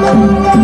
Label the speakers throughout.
Speaker 1: เ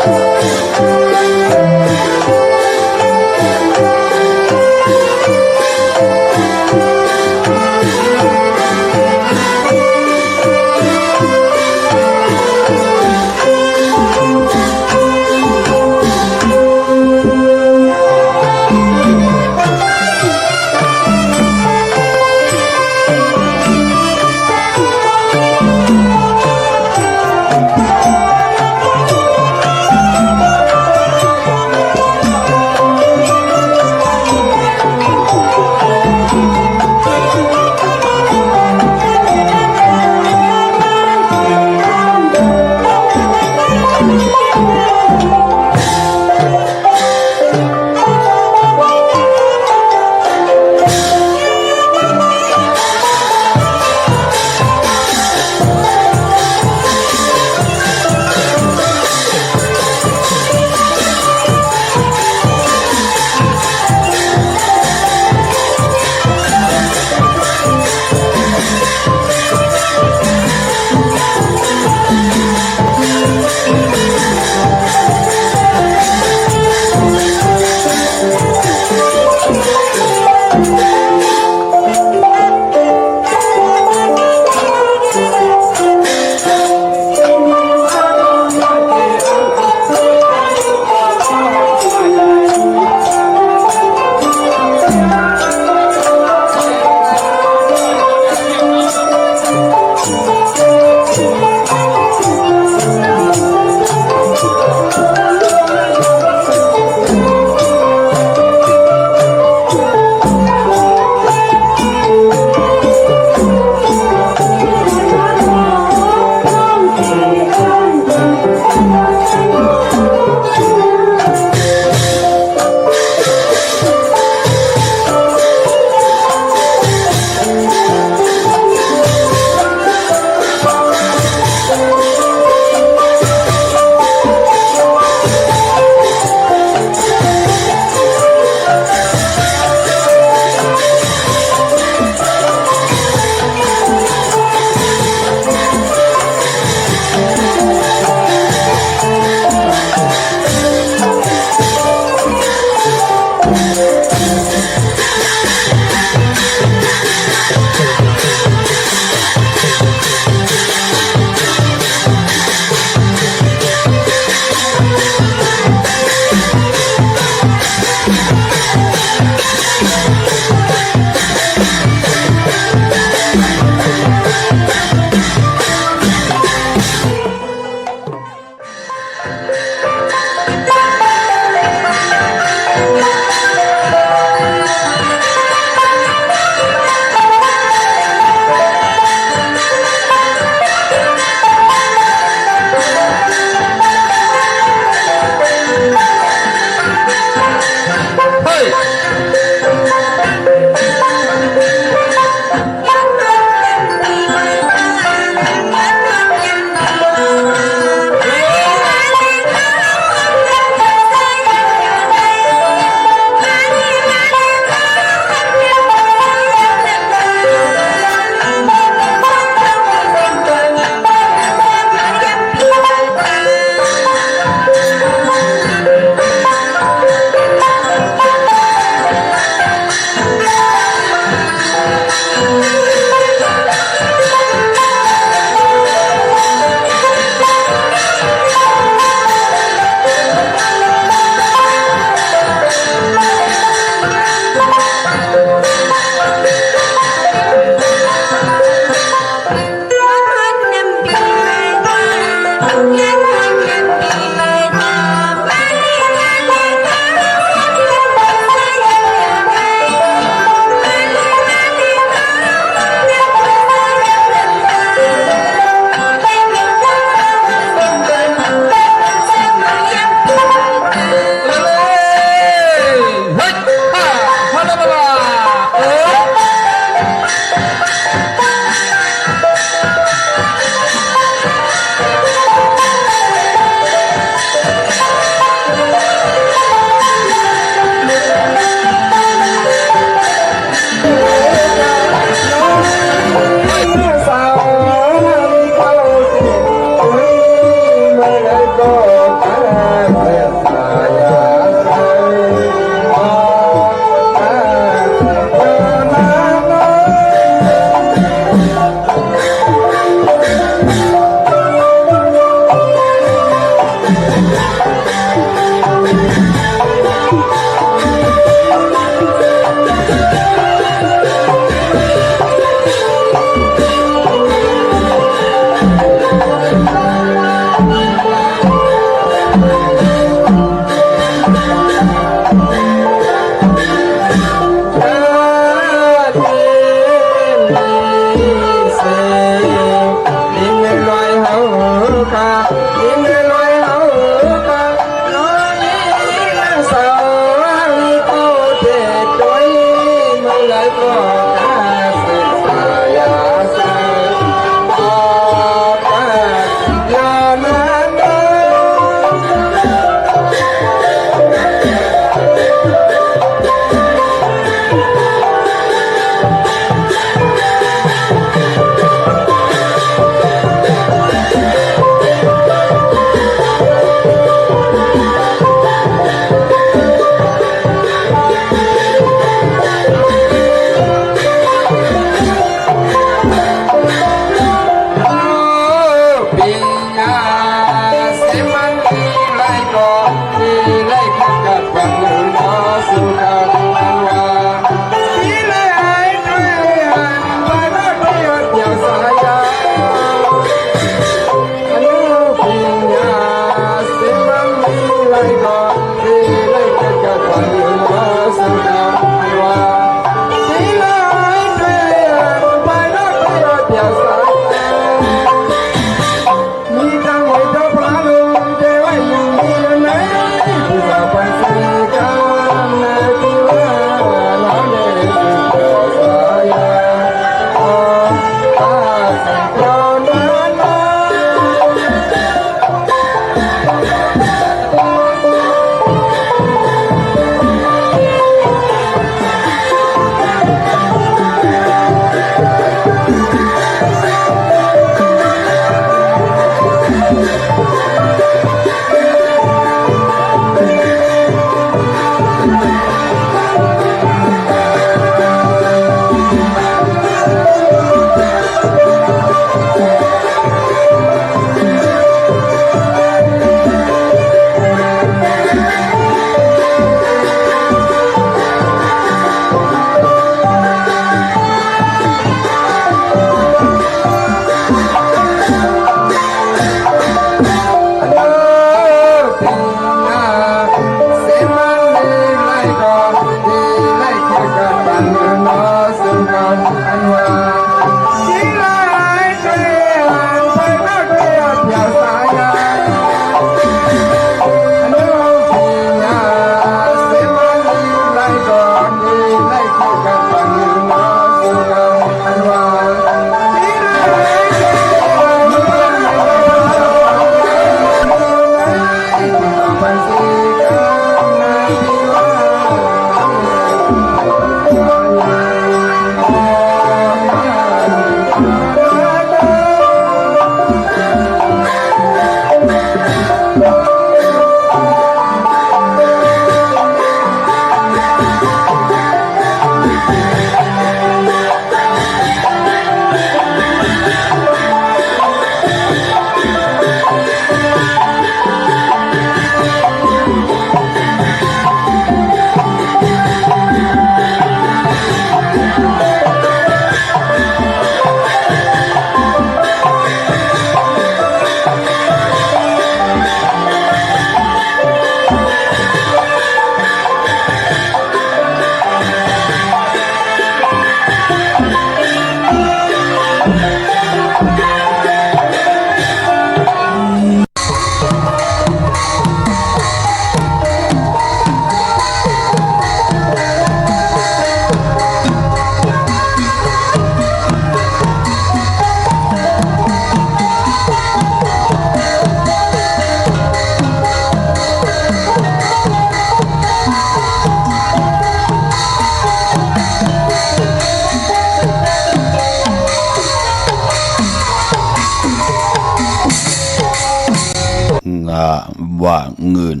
Speaker 1: ว่าเงิน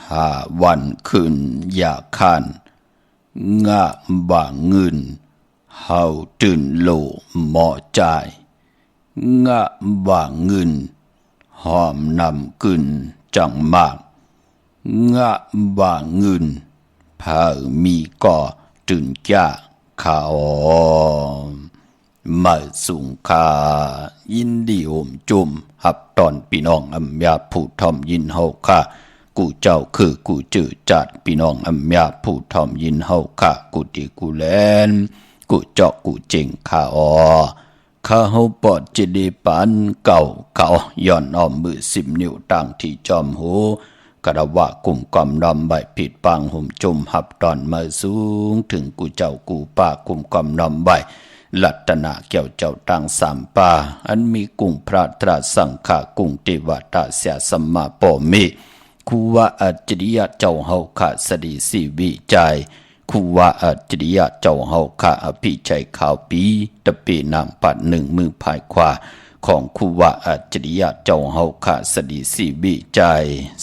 Speaker 1: หาวันคืนอย่าคันงะบ่าเงินเฮาตื่นโลหมอใจงะบ่าเงินหอมนำกึนจังมากงะบ่าเงินเผามีก่อตื่นจ้าข่าวมาสุงคายินดีโอมจุมหับตอนพี่น้องอัมยาผู้ทอมยินเฮาค่ะกูเจ้าคือกูจื้อจัดพี่น้องอัมยาผู้ทอมยินเฮาค่ะกูดีกูแลนกูเจาะกูเจงข่าข้าเฮาปอดจิดีปานเก่าเขาย้อนอ้อมมือ10 นิ้วต่างที่จอมหูกระว่ากุ่มกอมดำใบผิดปังห่มจุมหับตอนมาสูงถึงกูเจ้ากูป่ากุ่มกอมดำใบลัตนาเกี่ยวเจ้าตังสามป่าอันมีกุ่งพระตราสังฆากุ่งเทวตาเสียสัมมาปอมิคูว่าอัจฉริยะเจ้าเฮาขาสดีสีวิจัยคูว่าอัจฉริยะเจ้าเฮาขาอภิชัยข่าวปีตะปีนางปัดหนึ่งมือภายขวา ของคูวะอัจฉริยะเจ้าเฮาขาสดีสีบิใจ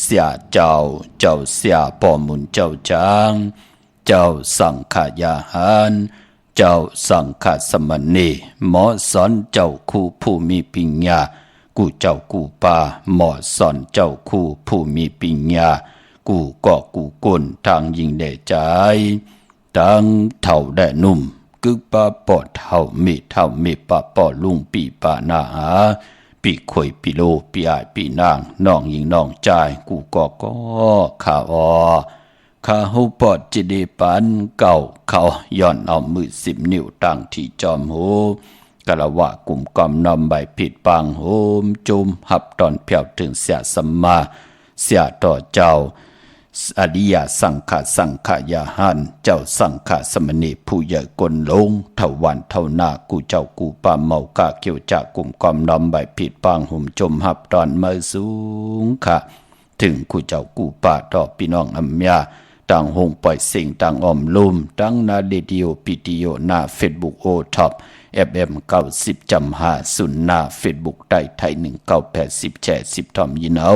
Speaker 1: เสียเจ้าเสียปอมุนเจ้าจางเจ้าสังขยาหารเจ้าสังฆสมณีหมอสอนเจ้าคู่ผู้มีปัญญากูเจ้ากูปาหมอสอนเจ้าคู่ผู้มีปัญญากูก็กูกุนทางยิงได้ใจตั้งเท่าได้นุ่มกึกปาปอดเท่ามีปาปอลุงปีปานาหาปีข่อยปีโลปีอายปีนางน้องยิงน้องใจกูก็ข้าข้าหูปอดจิเดปันเก่าเขาย่อนเอามือ10 นิ้วตั้งที่จอมหูกะละวะกลุ่มกอมนำใบผิดปางโหมจุมหับตอนเพียวถึงเสียสัมมาเสียต่อเจ้าอริยสังขยาหันเจ้าสังฆสมณีผู้ใหญ่กลลงเท่าวันเท่านากูเจ้ากูปาเมากะเกี่ยวจากกลุ่มกอมนำใบผิดปางหุ่มจมหับตอนมือสูงค่ะถึงกูเจ้ากูปาต่อพี่น้องอัมยาต่างหงปล่อยสิ่งต่างออมลุ่มตั้งนาเรดิโอปิติโอหน้าเฟซบุ๊กโอท็อปFM 90จำ50หน้าเฟซบุ๊กได้ไทย1980แชร์10ทอมยินเอา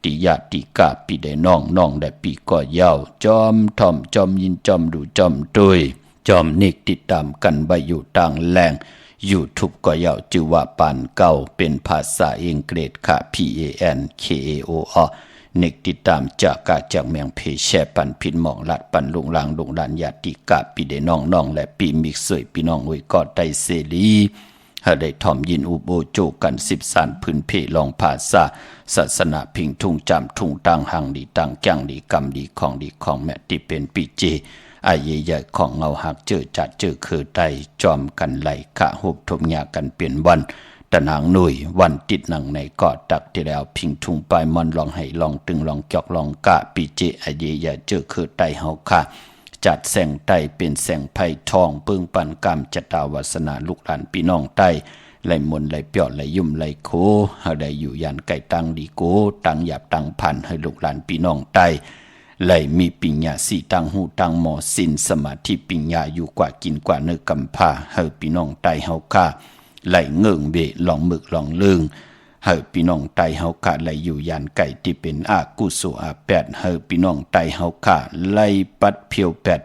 Speaker 1: ติยาติกาปีได้น้องได้ปีก่อยาวจอมทอมจอมยินจอมดูจอมตุยจอมนิกติดตามกันไว้อยู่ต่างแหล่ง YouTube ก็ยาวชื่อว่าปานเก่าเป็นภาษาอังกฤษค่ะ PANKAORเนกติดตามจากเมืองเพแชปันพินหมองลัดปันลุงลางลุงลานญาติกาปีเดน้องและปีมิกสวยพี่น้องอวยกอดได้เสรีหาได้ทอมยินอุโบโจกัน10 สานพื้นเพลองภาษาศาสนาพิงทุ่งจำทุ่งตังหังดีตังแก้งดีกำดีของแม่ที่เป็นปีเจอาเยใหญ่ของเงาหักเจอจัดเจอคือได้จอมกันไหลขะหุบทมยากันเปลี่ยนวันตะนางหนุ่ยวันติดหนังในกอดตักที่แล้วพิงทุงปลายมันลองให้ลองตึงลองจอกลองกะปีเจอเยอย่าเจอคือไตเฮาค่ะจัดแสงไตเป็นแสงไผ่ทองปึ้งปันกรรมจตาวาสนาลูกหลานพี่น้องไตไหลมนไหลเปียดไหลยุ่มไหลโคเฮาได้อยู่ยันไก่ตังดีโกตังหยาบตังพันให้ลูกหลานพี่น้องไตไหลมีปิญญาสีตังหูตังหมอสินสมาธิปิญญาอยู่กว่ากินกว่าเนื้อกำพาให้พี่น้องไตเฮาค่ะไหลเงิงเบะลองมึกลองเลืองให้พี่น้องไตเฮาค่ะไหลอยู่ยันไก่ที่เป็นอากุโสอาแปดให้พี่น้องไตเฮาค่ะไหลปัดเพียวแปด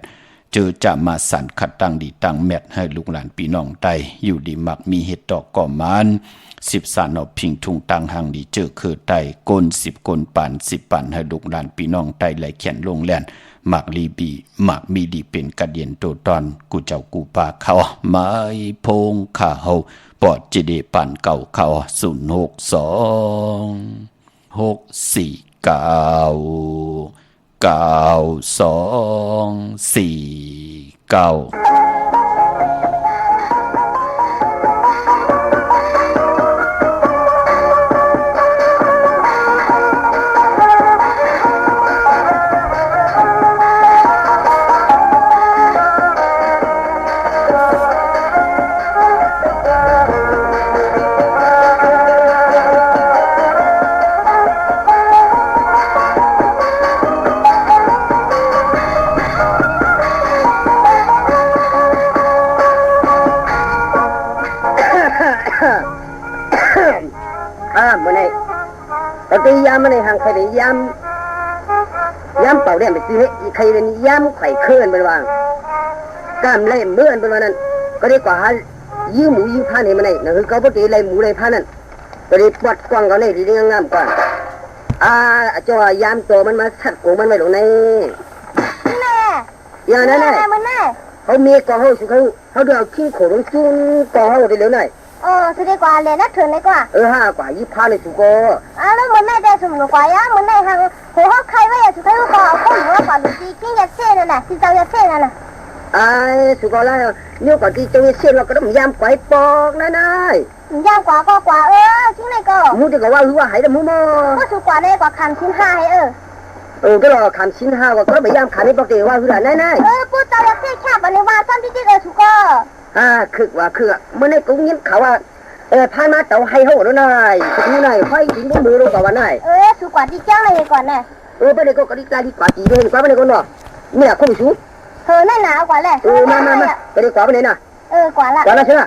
Speaker 1: เจอจะมาสั่นขัดตั้งดีตั้งแมทให้ลูกหลานพี่น้องไตอยู่ดีมักมีเห็ดดอกก่อมัน10 สานเอาพิงทุงตังหังดีเจอคือไตก้น10 ก้นปาน10 ปานให้ลูกหลานพี่น้องไตไหลแขนลงแล่นหมากลีบีหมากมีดีเป็นกระเดียนโตตอนกูเจ้ากูปาเขาไม้พงข้าเฮาปอดจิเดปันเก่าเขา062 649 9249
Speaker 2: มื่อไหร่ตอนที่ยามมื่อไหร่ห่างใครไปยามเป่าเรียนไปซื้อให้ใครเป็นยามไข่เคลื่อนไปว่างกล้ามไล่เมื่อนไปวันนั้นก็ได้กว่ายื้อหมูยื้อผ้าเนี่ยมื่อไหร่นั่นคือเขาปกติไล่หมูไล่ผ้านั่นก็ได้ปวดกว้างเขาเนี่ยดีงามกว่าเจ้ายามตัวมันมาสัดโกมันไม่หลงในแม่อย่างนั้นแหละเขามีกองเขาสุเขาเดือดขี้โขลงจุ้งกองเขาได้เร็วหน่อย
Speaker 3: สุดกว่าเลยนะถึงเลยกว่า
Speaker 2: 5 กว่า25เลยสุโก
Speaker 3: แล้วมันไม่ได้สมกว่าย่ามันไม่ทางหัวใครไม่อยากสุดท้ายก็เอาคนหัวก่อนดีกินยาเส้นน่ะที่เจ้ายาเส้นน่ะ
Speaker 2: สุโกแล้วเนี่ยก่อนที่เจ้ายาเส้นเราก็ต้องยามไก่ปอกนะนาย
Speaker 3: ยามกว่าก็กว่าชิ้นเลยก็
Speaker 2: มูจะก็ว่ารู้ว่าหายแต่มูมั้ง
Speaker 3: ก็สุดกว่าเลยกว่าคันชิ้น5ให้
Speaker 2: ก็รอคำชิ้น5ก็ไม่ยามขันนี่ปกติว่าคืออะไรนาย
Speaker 3: พูดเจ้ายาเส้นแค่บันว่าซ้ำที่สุโก
Speaker 2: คือเมื่อในกรุงยินเขาว่าพามาเต่าให้เขาแล้วนายนี่นายไฟจริงก็มือรู้กว่าวันนาย
Speaker 3: สุกว่าที่เจ้าเลยก่อนน่ะ
Speaker 2: ไปเลยก็กระดิกดีกว่าจีด้วยกว่าไปเลยก็เนาะเนี่ยคุณชู
Speaker 3: นั่นหนากว่าแหละ
Speaker 2: มาไปเลยกว่าไปเลยนะ
Speaker 3: กว่าละ
Speaker 2: ใช่ไหม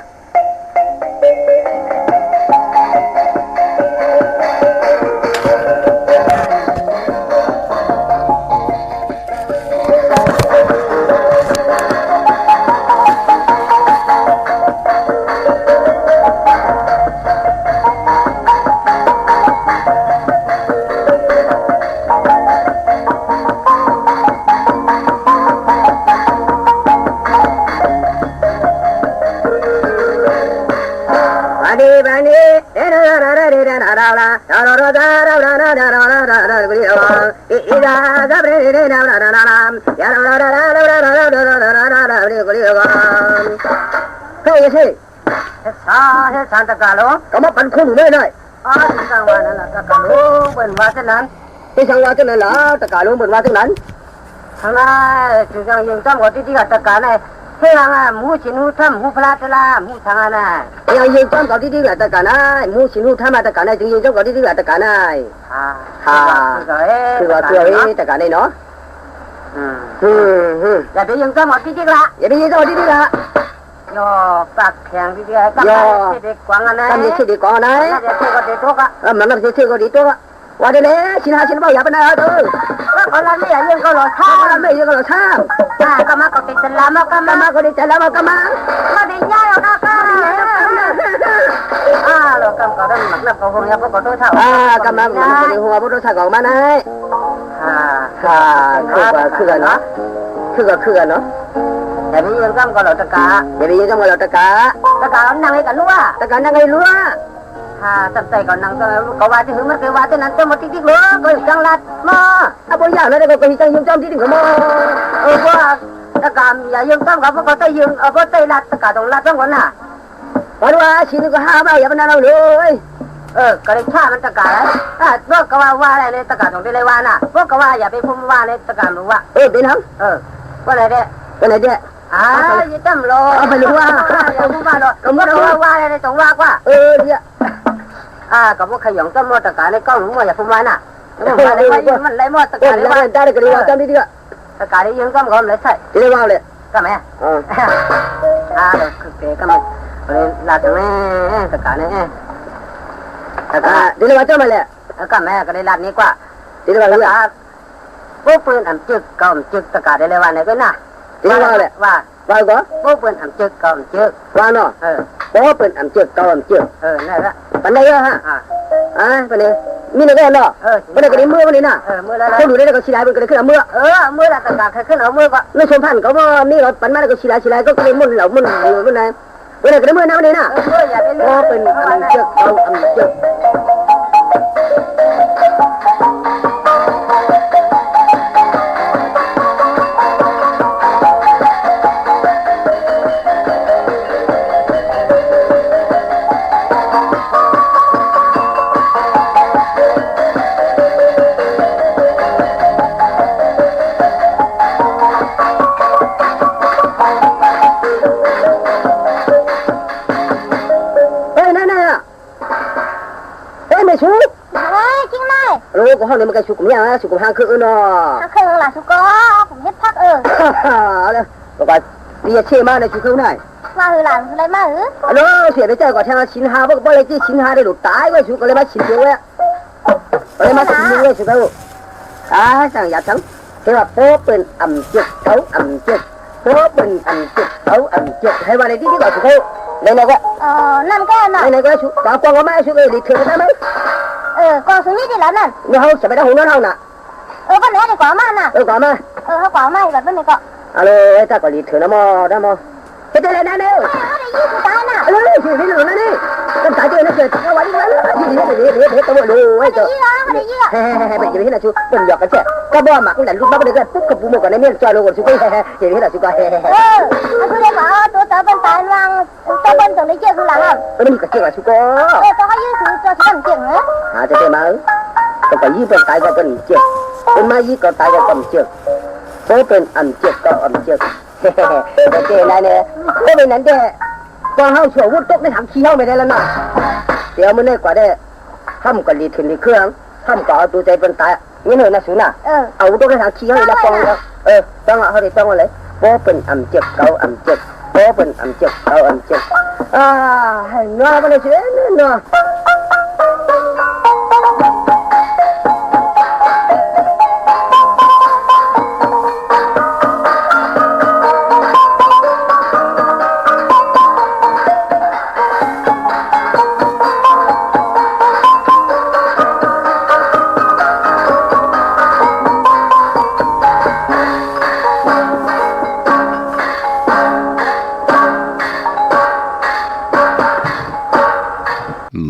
Speaker 2: Ida da bre de na na na na ya la la la la la la la la la cái gì
Speaker 4: sa he santa kalo
Speaker 2: có một phần khung đây này
Speaker 4: sang wa na ta kalo ben wa te nan
Speaker 2: cái sang qua cái này là tất cả luôn mình qua cáiนั้น
Speaker 4: thằng na chu jang yeng tam ko ti ti ga ta ka này he ang mu chin hu tham hu phla te la mu thang na
Speaker 2: yang yeng tam có tí là tất cả này mu xin hu tham tất cả này yeng tam có tí là tất cả này
Speaker 4: ha
Speaker 2: คือtất cả này nó
Speaker 4: ya be yeng tam ko ti ti la
Speaker 2: vậy bây giờ tí là
Speaker 4: yo pak khang ti ti ka ti de kwang na
Speaker 2: làm gì thì đi có này
Speaker 4: na de ko de to ka
Speaker 2: mà làm gì thì có đi to qua đây nè xin bao giờ bên này thôi
Speaker 4: ko la me yeng ko lo
Speaker 2: có
Speaker 4: tha
Speaker 2: làm gì có là sao
Speaker 4: ka ma ko ti selama ka ma
Speaker 2: mà có đi chạy làm mà
Speaker 4: ma de nya yo ka lo kam ko dan mak na ko hong ya ko to tha
Speaker 2: cái mà mình đi hoa bút sao còn mà nàyคือกันเนาะเนาะ
Speaker 4: แต่พี่ยังก็เราตะกา
Speaker 2: vậy bây giờ trong là tất cả
Speaker 4: ตะกานั่งให้กันรู้ว่า
Speaker 2: tất cả đang ngay lúa
Speaker 4: ตั้งใจก่อนนั่งก็ว่าที่หึงมันคือว่าที่นั้นจะมาติ๊กๆรู้ก็จังลัดมา
Speaker 2: bây giờ nó đây có cái chân trong tí đừng có mò
Speaker 4: ว่าตะกาอย่ายังต้องกับก็ได้ยังก็ได้ลัดตะกาต้องลัดต้องคนน่ะ
Speaker 2: và đó xin có hai bao giờ bên nào rồi
Speaker 4: ก็เลยฆ่ามันตะกาพวกก็ว่าอะไรเลยตะกาต้องได้เลยว่าน่ะพวกก็ว่าอย่าไปพูดว่าเลยตะการู้ว่า
Speaker 2: bên không
Speaker 4: ว่าอะไรเนี่ย
Speaker 2: cái này đấy
Speaker 4: ยิ่งตั้มโลอย่าพูดว่าหรอกก็ว่าอะไรต้องว่าว่า
Speaker 2: đi ạ
Speaker 4: ก็พวกขยงต้นมอตะกาในกล้องมัวอย่าพูดว่าน่ะมันไรมอตะกาได้ว่า
Speaker 2: ta đây cái đi vào trong đi ạ
Speaker 4: ตะกาได้ยังก็มันเลยใช่
Speaker 2: đi vào này
Speaker 4: ก็แม่คือเก๋ก็มันเลยลาถึงแม่ตะกาเนี่ยตะกา
Speaker 2: đi vào trong này nè
Speaker 4: ก็แม่ก็ได้ลาดนี้กว่า
Speaker 2: đi vào
Speaker 4: ตะ
Speaker 2: đi
Speaker 4: กา
Speaker 2: ạ
Speaker 4: พวกปืนอันจึกก็อันจึกตะกาได้เลยว่าไหนก็น่ะ
Speaker 2: đi vào này
Speaker 4: ว่า
Speaker 2: vào có
Speaker 4: พวกปืนอันจึกก็อันจึก
Speaker 2: vào nó có bên ăn trước tao ăn trước
Speaker 4: นั่นแหละ
Speaker 2: bên đây ha bên đây mình cái nó bên đây cái mưa bên đây nè
Speaker 4: มือแล้ว
Speaker 2: không đủ đây là có xì lại bên đây cái là mưa
Speaker 4: มือละตะกาขึ้นเอามือก็
Speaker 2: nó xôm phản có mi nó bắn mà có xì lại có cái môn lẩu môn nhiều bên này cái mưa nào bên đây nè
Speaker 4: มืออย่าไปเลือก
Speaker 2: có bên ăn trước tao ăn trước chú
Speaker 3: chính này
Speaker 2: rồi có hôm nay mà cái chú cũng nhà chú cũng hàng khử nó
Speaker 3: hàng khử là chú có cũng hết phát
Speaker 2: rồi bây giờ chơi mà này chú không này
Speaker 3: mà hư làm lấy mà hư
Speaker 2: nó sẽ phải chơi có theo chín hai bao lấy cái chín hai để đột tái với chú có lấy mà chín nhiều ấy có lấy mà chín nhiều ấy chú đâu sang nhà trắng thế là phố bên ẩm trực thấu ẩm trực phố bên ẩm trực thấu ẩm trực hay vào đây đi gọi chú đâu đây này coi
Speaker 3: năm cái này
Speaker 2: này coi chú có con có mai chú cái đi thường cái mấy
Speaker 3: con xuống đi lớn này
Speaker 2: nó không sẽ phải đau hồn nó không nè
Speaker 3: con này thì có mà nè
Speaker 2: có mà
Speaker 3: nó có mà là bên này có
Speaker 2: alo ta có đi thường nó mò đó mò cái đây này nè alo chị đi lửa nó đi con trái chơi nó chơi nó quánh lắm để tao bội đồ ấy trời bây giờ thế là chú đừng giọt cái trẻ các bom mà cũng là lúc đó cái phút cặp một cái này miếng cho luôn chú cái chị thế là chú coi
Speaker 3: tôi đây bảo tôi tớ bên tai loang tớ bên tớ lấy chơi tôi làm không
Speaker 2: mình cái chuyện là chú có
Speaker 3: tớ hay chú cho chú làm chuyện nữa
Speaker 2: cho tôi mà tôi phải bên tai cái bên chuyện bên mai có tai cái cầm chuyện bố bên ăn chuyện có ăn chuyện cái này nè cái bên này đây con hao sổ hút tốt đến hàng khí hao mày đây là nàoเดี๋ยวมื้อนี้กว่าได้ห้ามก็รีถึงเครื่องห้ามก็เอาตัวใจเป็นตายงี้หน่อยนะสูน่ะเอาตัวให้ทางขี้ให้ละปองต้องเอาได้ต้องเลยบ่เป็นอำเจ็บเก่าอำเจ็บบ่เป็นอำเจ็บเก่าอำเจ็บให้เนาะบ่ได้สิเนาะ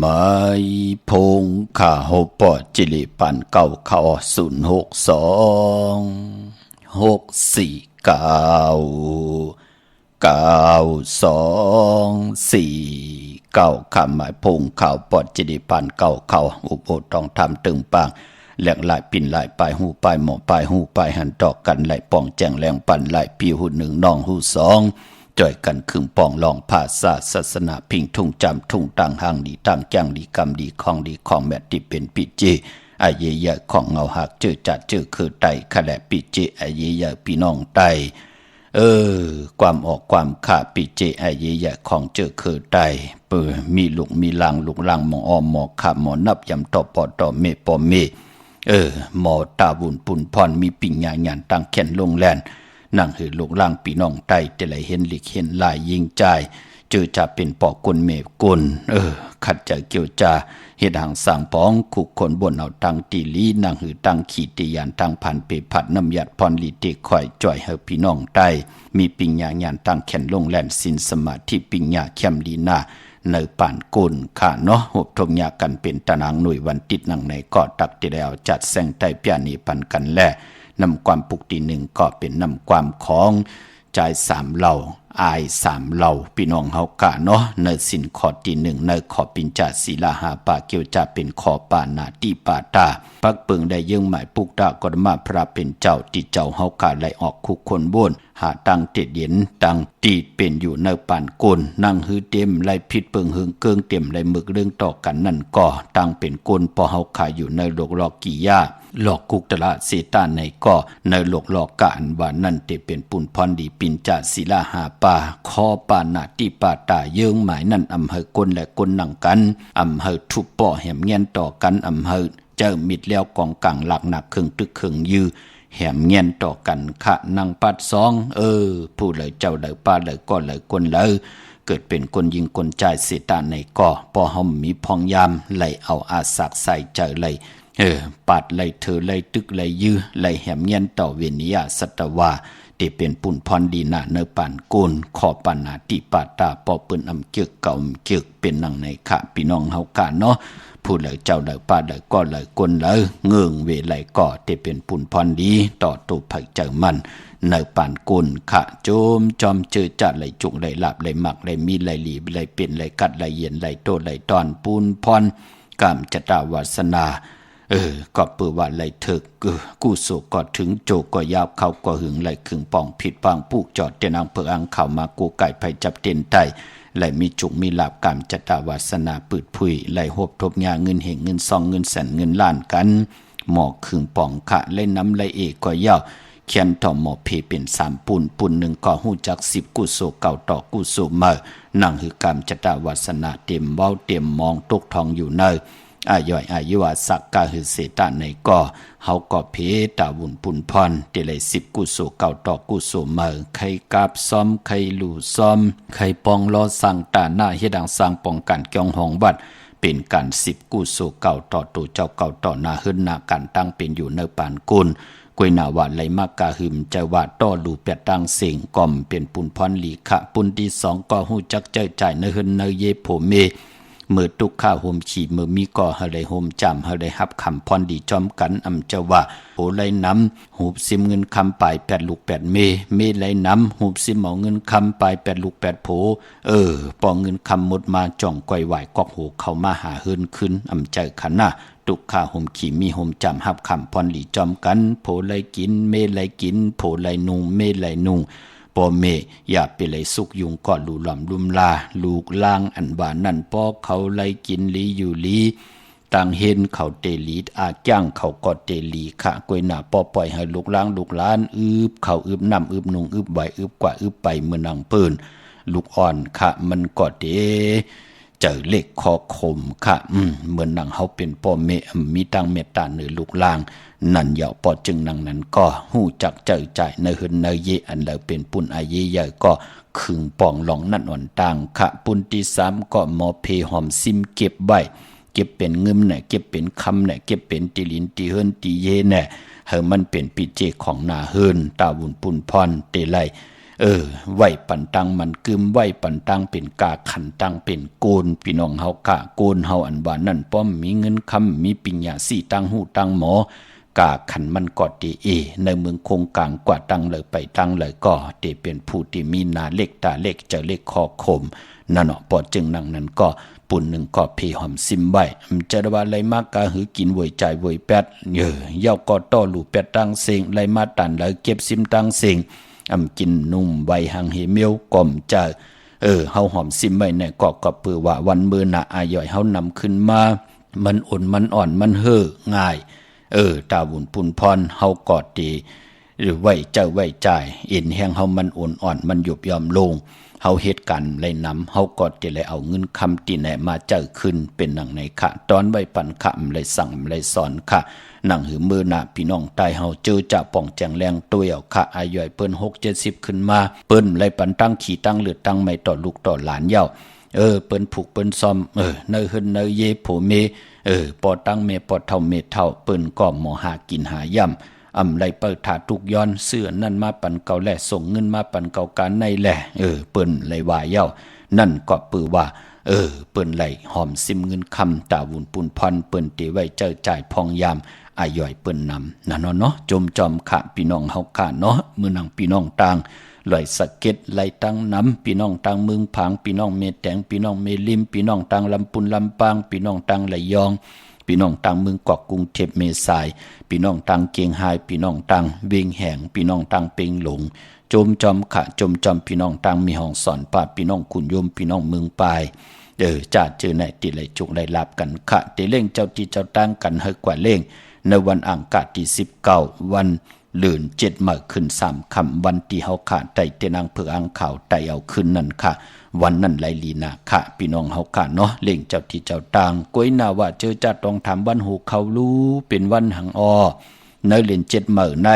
Speaker 1: มา ปอจิริปันเก่าเขา062964924คำหมายพงข่าวปอจิริปันเก่าเขาอุปโภต้องทำตึงปางแหลกหลายปิ่นหลายปลายหูปลายหมอปลายหูปลายหันตอกกันไหลป่องแจงแรงปั่นไหลปีหูหนึ่งน้องหูสองจ่อยกันขึงป่องลองภาษาศาสนาพิงทุ่งจำทุ่งต่างห่างดีต่างจังดีกรรมดีของแม่ที่เป็นปิจิไอเยยของเงาหักเจอจัดเจอคือไตขะแหลปิจิไอเยยพี่น้องไตความออกความขาปิเจไอเยยของเจอคือไตมีลุกมีลังหมออ้อมหมอขาหมอนับยำต่อปอต่อเมปอเมหมอตาบุญปุ่นพรมีปิ่งญาหยานตั้งแขนลงแลนนั่งหือลูกล่างปีน้องไตแต่ไหลเห็นหลีกเห็นลายยิงใจเจอจะเป็นปอกกลเมฆกลขัดจะเกี่ยวจาเฮ็ดหางสร้างป้องขุกคนบนเอาตังตีลีนั่งหือตังขีติยานตังผ่านเปผัดน้ำยัดพรลีเตข่อยจ่อยเฮอพี่น้องไตมีปิ่งญาหยานตั้งแขนลงแลนสินสมาธิปิ่งญาเข้มลีนาในป่านกุนค่ะเนาะหบทงยากันเป็นตะนางหน่วยวันติดนังในก็ตักที่แล้วจัดแสงไตเปียนีปันกันแลนำความปุกตีหนึ่งก็เป็นนำความของใจสามเหล่าอายสามเหล่าพี่น้องเฮากะเนาะในสินขอตีหนึ่งในขอปิญจศีลาหาปาเกียวจะเป็นขอปานาติปาตาปักเปิงได้ยื่งหมายปุกตากรมาพระเป็นเจ้าที่เจ้าเฮากะไหลออกคุกคนบนหาตังเต็ดเย็นตังตีเป็นอยู่ในป่านกลนั่งฮือเต็มไหลพิษเปิงหึงเกิงเต็มไหลมึกเรื่องต่อกันนั่นก็ตังเป็นกลพอเฮาขายอยู่ในโลกหลอกกี่ยาหลอกกุกตละเสตานในก็ในโลกหลอกกะอันว่านั่นเตเป็นปุ่นพรดีปินจาศิลาหาปาคอปานาติปาตาเยื่องหมายนั่นอำเภอกลและกลหนังกันอำเภอทุบป่อแหมเงี้ยนต่อกันอำเภอเจอมิดแล้วกองกลางหลักหนักครึ่งตึกครึ่งยือแหมเงี้ยนต่อกันขะนางปัดสองผู้เลยเจ้าเลยป้าเลยก็เลยกลเลยเกิดเป็นคนยิงคนใจเสตานในก็ปอหอมมีพองยามไหลเอาอาสักใส่เจอเลยปาดไหลเธอไหลตึกไหลยื้อไหลแหมเงี้ยนต่อเวนิยาสัตวาที่เป็นปุ่นพรดีนาเนปานกุนขอปานาติปาตาปอปืนอำเกือกเก่าเกือกเป็นนังในขะพี่น้องเฮากะเนาะผู้เลยเจ้าเลยป้าเลยก็เลยกลเลยเงื่องเวไหลก่อที่เป็นปุ่นพรดีต่อตูผักเจอมันในปานกุนขะโจมจอมเจอจัดไหลจุกไหลหลับไหลหมักไหลมีไหลหลีไหลเป็นไหลกัดไหลเย็นไหลโตไหลตอนปูนพรกามจตาวาสนาก็เปื่อว่าไหลเถิกกู้โศกก็ถึงโจก็ยาวเขาก็หึงไหลขึงป่องผิดปางผูกจอดเตนังเพื่ออังข่าวมากูไก่ไผ่จับเต็นไตไหลมีจุกมีลาบกามจตาวาสนาปืดผุยไหลหบทบยาเงินเหงเงินซองเงินแสนเงินล้านกันหมอกขึงป่องขะไหลน้ำไหลเอกก็ยาวเขียนต่อหมอเพเป็น3ปุ่นหนึ่งก็หู้จัก10กู้โศกเก่าต่อกู้โศกมานั่งหือกามจตาวาสนาเต็มเว้าเต็มมองตกทองอยู่เนอายุวาสักกาหือเสตาในก็เฮาก็เพตาวุนปุ่นพรเตเลย10กุโสเก่าต่อกุโสเมอใครกาบซ้อมใครลู่ซ้อมใครปองล้อสั่งตาหน้าเฮ็ดดังสร้างป้องกันเกี่ยงหองบัดเป็นการ10กุโสเก่าต่อตัวเจ้าเก่าต่อหน้าหึ้นหน้ากันตั้งเป็นอยู่ในปานกุลกวยหน้าว่าไหลมากกาหึมใจว่าต่อลูแปดตังเสียงก่อมเป็นปุ่นพรลีขะปุ่นที่2ก็ฮู้จักเจ้าใจในหึ้นในเยโผเมเมื่อตุกข้าโฮมขี่เมื่อมีก่อเฮาได้โฮมจำเฮาได้ฮับคำพรดีจอมกันอำเจ้าว่าโหไหลน้ำหูบซิมเงินคำปลาย8ลูก8เมไหลน้ำหูบซิมเอาเงินคำปลาย8ลูก8โผปอเงินคำหมดมาจ่องก้อยไหวกอกหูเข้ามาหาเฮินขึ้นอำเจ้าขันน่ะตุกข้าโฮมขี่มีโฮมจำฮับคำพรดีจอมกันโผไหลกินเมไหลกินโผไหลนุงเมไหลนุงปอเมอย่าไปเลยสุกยุงก่อนลูหล่อมลุมลาลูกล่างอันบานนั่นปอเขาไลกินลีอยู่ลีต่างเห็นเขาเตลีอาจ้างเขาก็เตลีขะกวยหน้าปอปล่อยให้ลูกล่างลูกล้านเขาน้ำนุงไหวกว่าไปเมื่อนางปืนลูกอ่อนขะมันก็เตเจอเล็กคอคมค่ะเหมือนนางเฮาเป็นปอเมมีตังเมตตาเหนือลูกล่างนั่นเหยาปอจึงนางนั้นก็หู้จักเจอใจในหึนในเยอันแล้วเป็นปุ่นอาเยใหญ่ก็ขึงป่องหลองนั่นอ่อนต่างค่ะปุ่นที่3ก็หมอเพหอมซิมเก็บไว้เก็บเป็นเงิมเก็บเป็นคำเก็บเป็นติลินติเฮินติเยเฮมันเป็นปิเจของนาเฮินตาวุนปุ่นพรเตไล ไหวปันตังมันกึมไหวปันตังเป็นกาขันตังเป็นโกนพี่น้องเฮากะโกนเฮาอันว่านั่นป้อมมีเงินคำมีปิญญาสี่ตังหูตังหมอกาขันมันกอดตีในเมืองคงกลางกว่าตังเลยไปตังเลยก็เตเป็นผู้ที่มีหน้าเล็กตาเล็กเจอเล็กคอคมนั่นเนาะปอจึงนั่งนั้นก็ปุ่นหนึ่งก็เพหอมซิมไว้จะได้ว่าไรมากกะหือกินวยใจวยแปดเย่าก็ต้อหลูแปดตังเสียงไรมาตันเลยเก็บซิมตังเสียงกินนุ่มใบหังเฮเมียวก่อมจะเฮาหอมซิมไว้ในก็เปือว่าวันมือหน้าอาย่อยเฮานำขึ้นมามันอ่อนมันอ่อนมันง่ายตาบุญปุนพรเฮากอดดีหรือไว้เจ้าไว้ใจเอ็นแห้งเฮามันอ่อนมันหยุบยอมลงเฮาเฮ็ดกันเลยนำเฮากอดติเลยเอาเงินคำตีแหนมาเจ้าขึ้นเป็นหนังในขะตอนไว้ปันขะเลยสั่งเลยสอนค่ะหนังหือมือหน้าพี่น้องตายเฮาเจอจะป่องแจงแรงตัวเอาค่ะอาย่อยเปิ้น6-70ขึ้นมาเปิ้นเลยปันตั้งขี่ตั้งเลือดตั้งไม่ต่อลูกต่อหลานเย้าเปิ้นผูกเปิ้นซ้อมเนยหึนเนยเยโผเมปอตั้งเมปอเท่าเมเท่าเปิ้นก็หมอหากินหาย่ำไรเปิดถาทุกย้อนเสื้อนั่นมาปันเก่าแหล่ส่งเงินมาปันเก่าการในแหล่เปิ้นไรว่าเย้านั่นก็ปือว่าเปิ้นไหลหอมซิมเงินคำตาวุนปุนพันเปิ้นตีไว้เจอจ่ายพองยามอาย่อยเปิ้นนำนั่นเนาะจมจอมขะพี่น้องเฮาขะเนาะมือนังพี่น้องต่างลอยสะเก็ดไหลตั้งน้ำพี่น้องต่างเมืองผางพี่น้องเมแตงพี่น้องเมลิมพี่น้องต่างลำปุนลำปางพี่น้องต่างไหลยองพี่น้องต่างเมืองกอกกรุงเทพเมษายพี่น้องต่างเกียงไฮพี่น้องต่างเวียงแหงพี่น้องต่างเปงหลงจมจอมขะจมจอมพี่น้องต่างมีห้องสอนป่าพี่น้องขุนยมพี่น้องเมืองปลายจ่าเจอในติไหลจุกไหลลาบกันขะติเล่งเจ้าที่เจ้าตั้งกันให้กว่าเล่งในวันอังคารที่19วันเลื่อน7มื้อขึ้น3ค่ำวันที่เฮาขาไตเตนางเผืออังข่าวไตเอาขึ้นนั่นค่ะวันนั้นไหลลีนาค่ะพี่น้องเฮาค่ะเนาะเล่งเจ้าที่เจ้าต่างก้อยนาว่าเจอจัดต้องทำวันหูเขารู้เป็นวันหังในเลื่อน7มื้อใน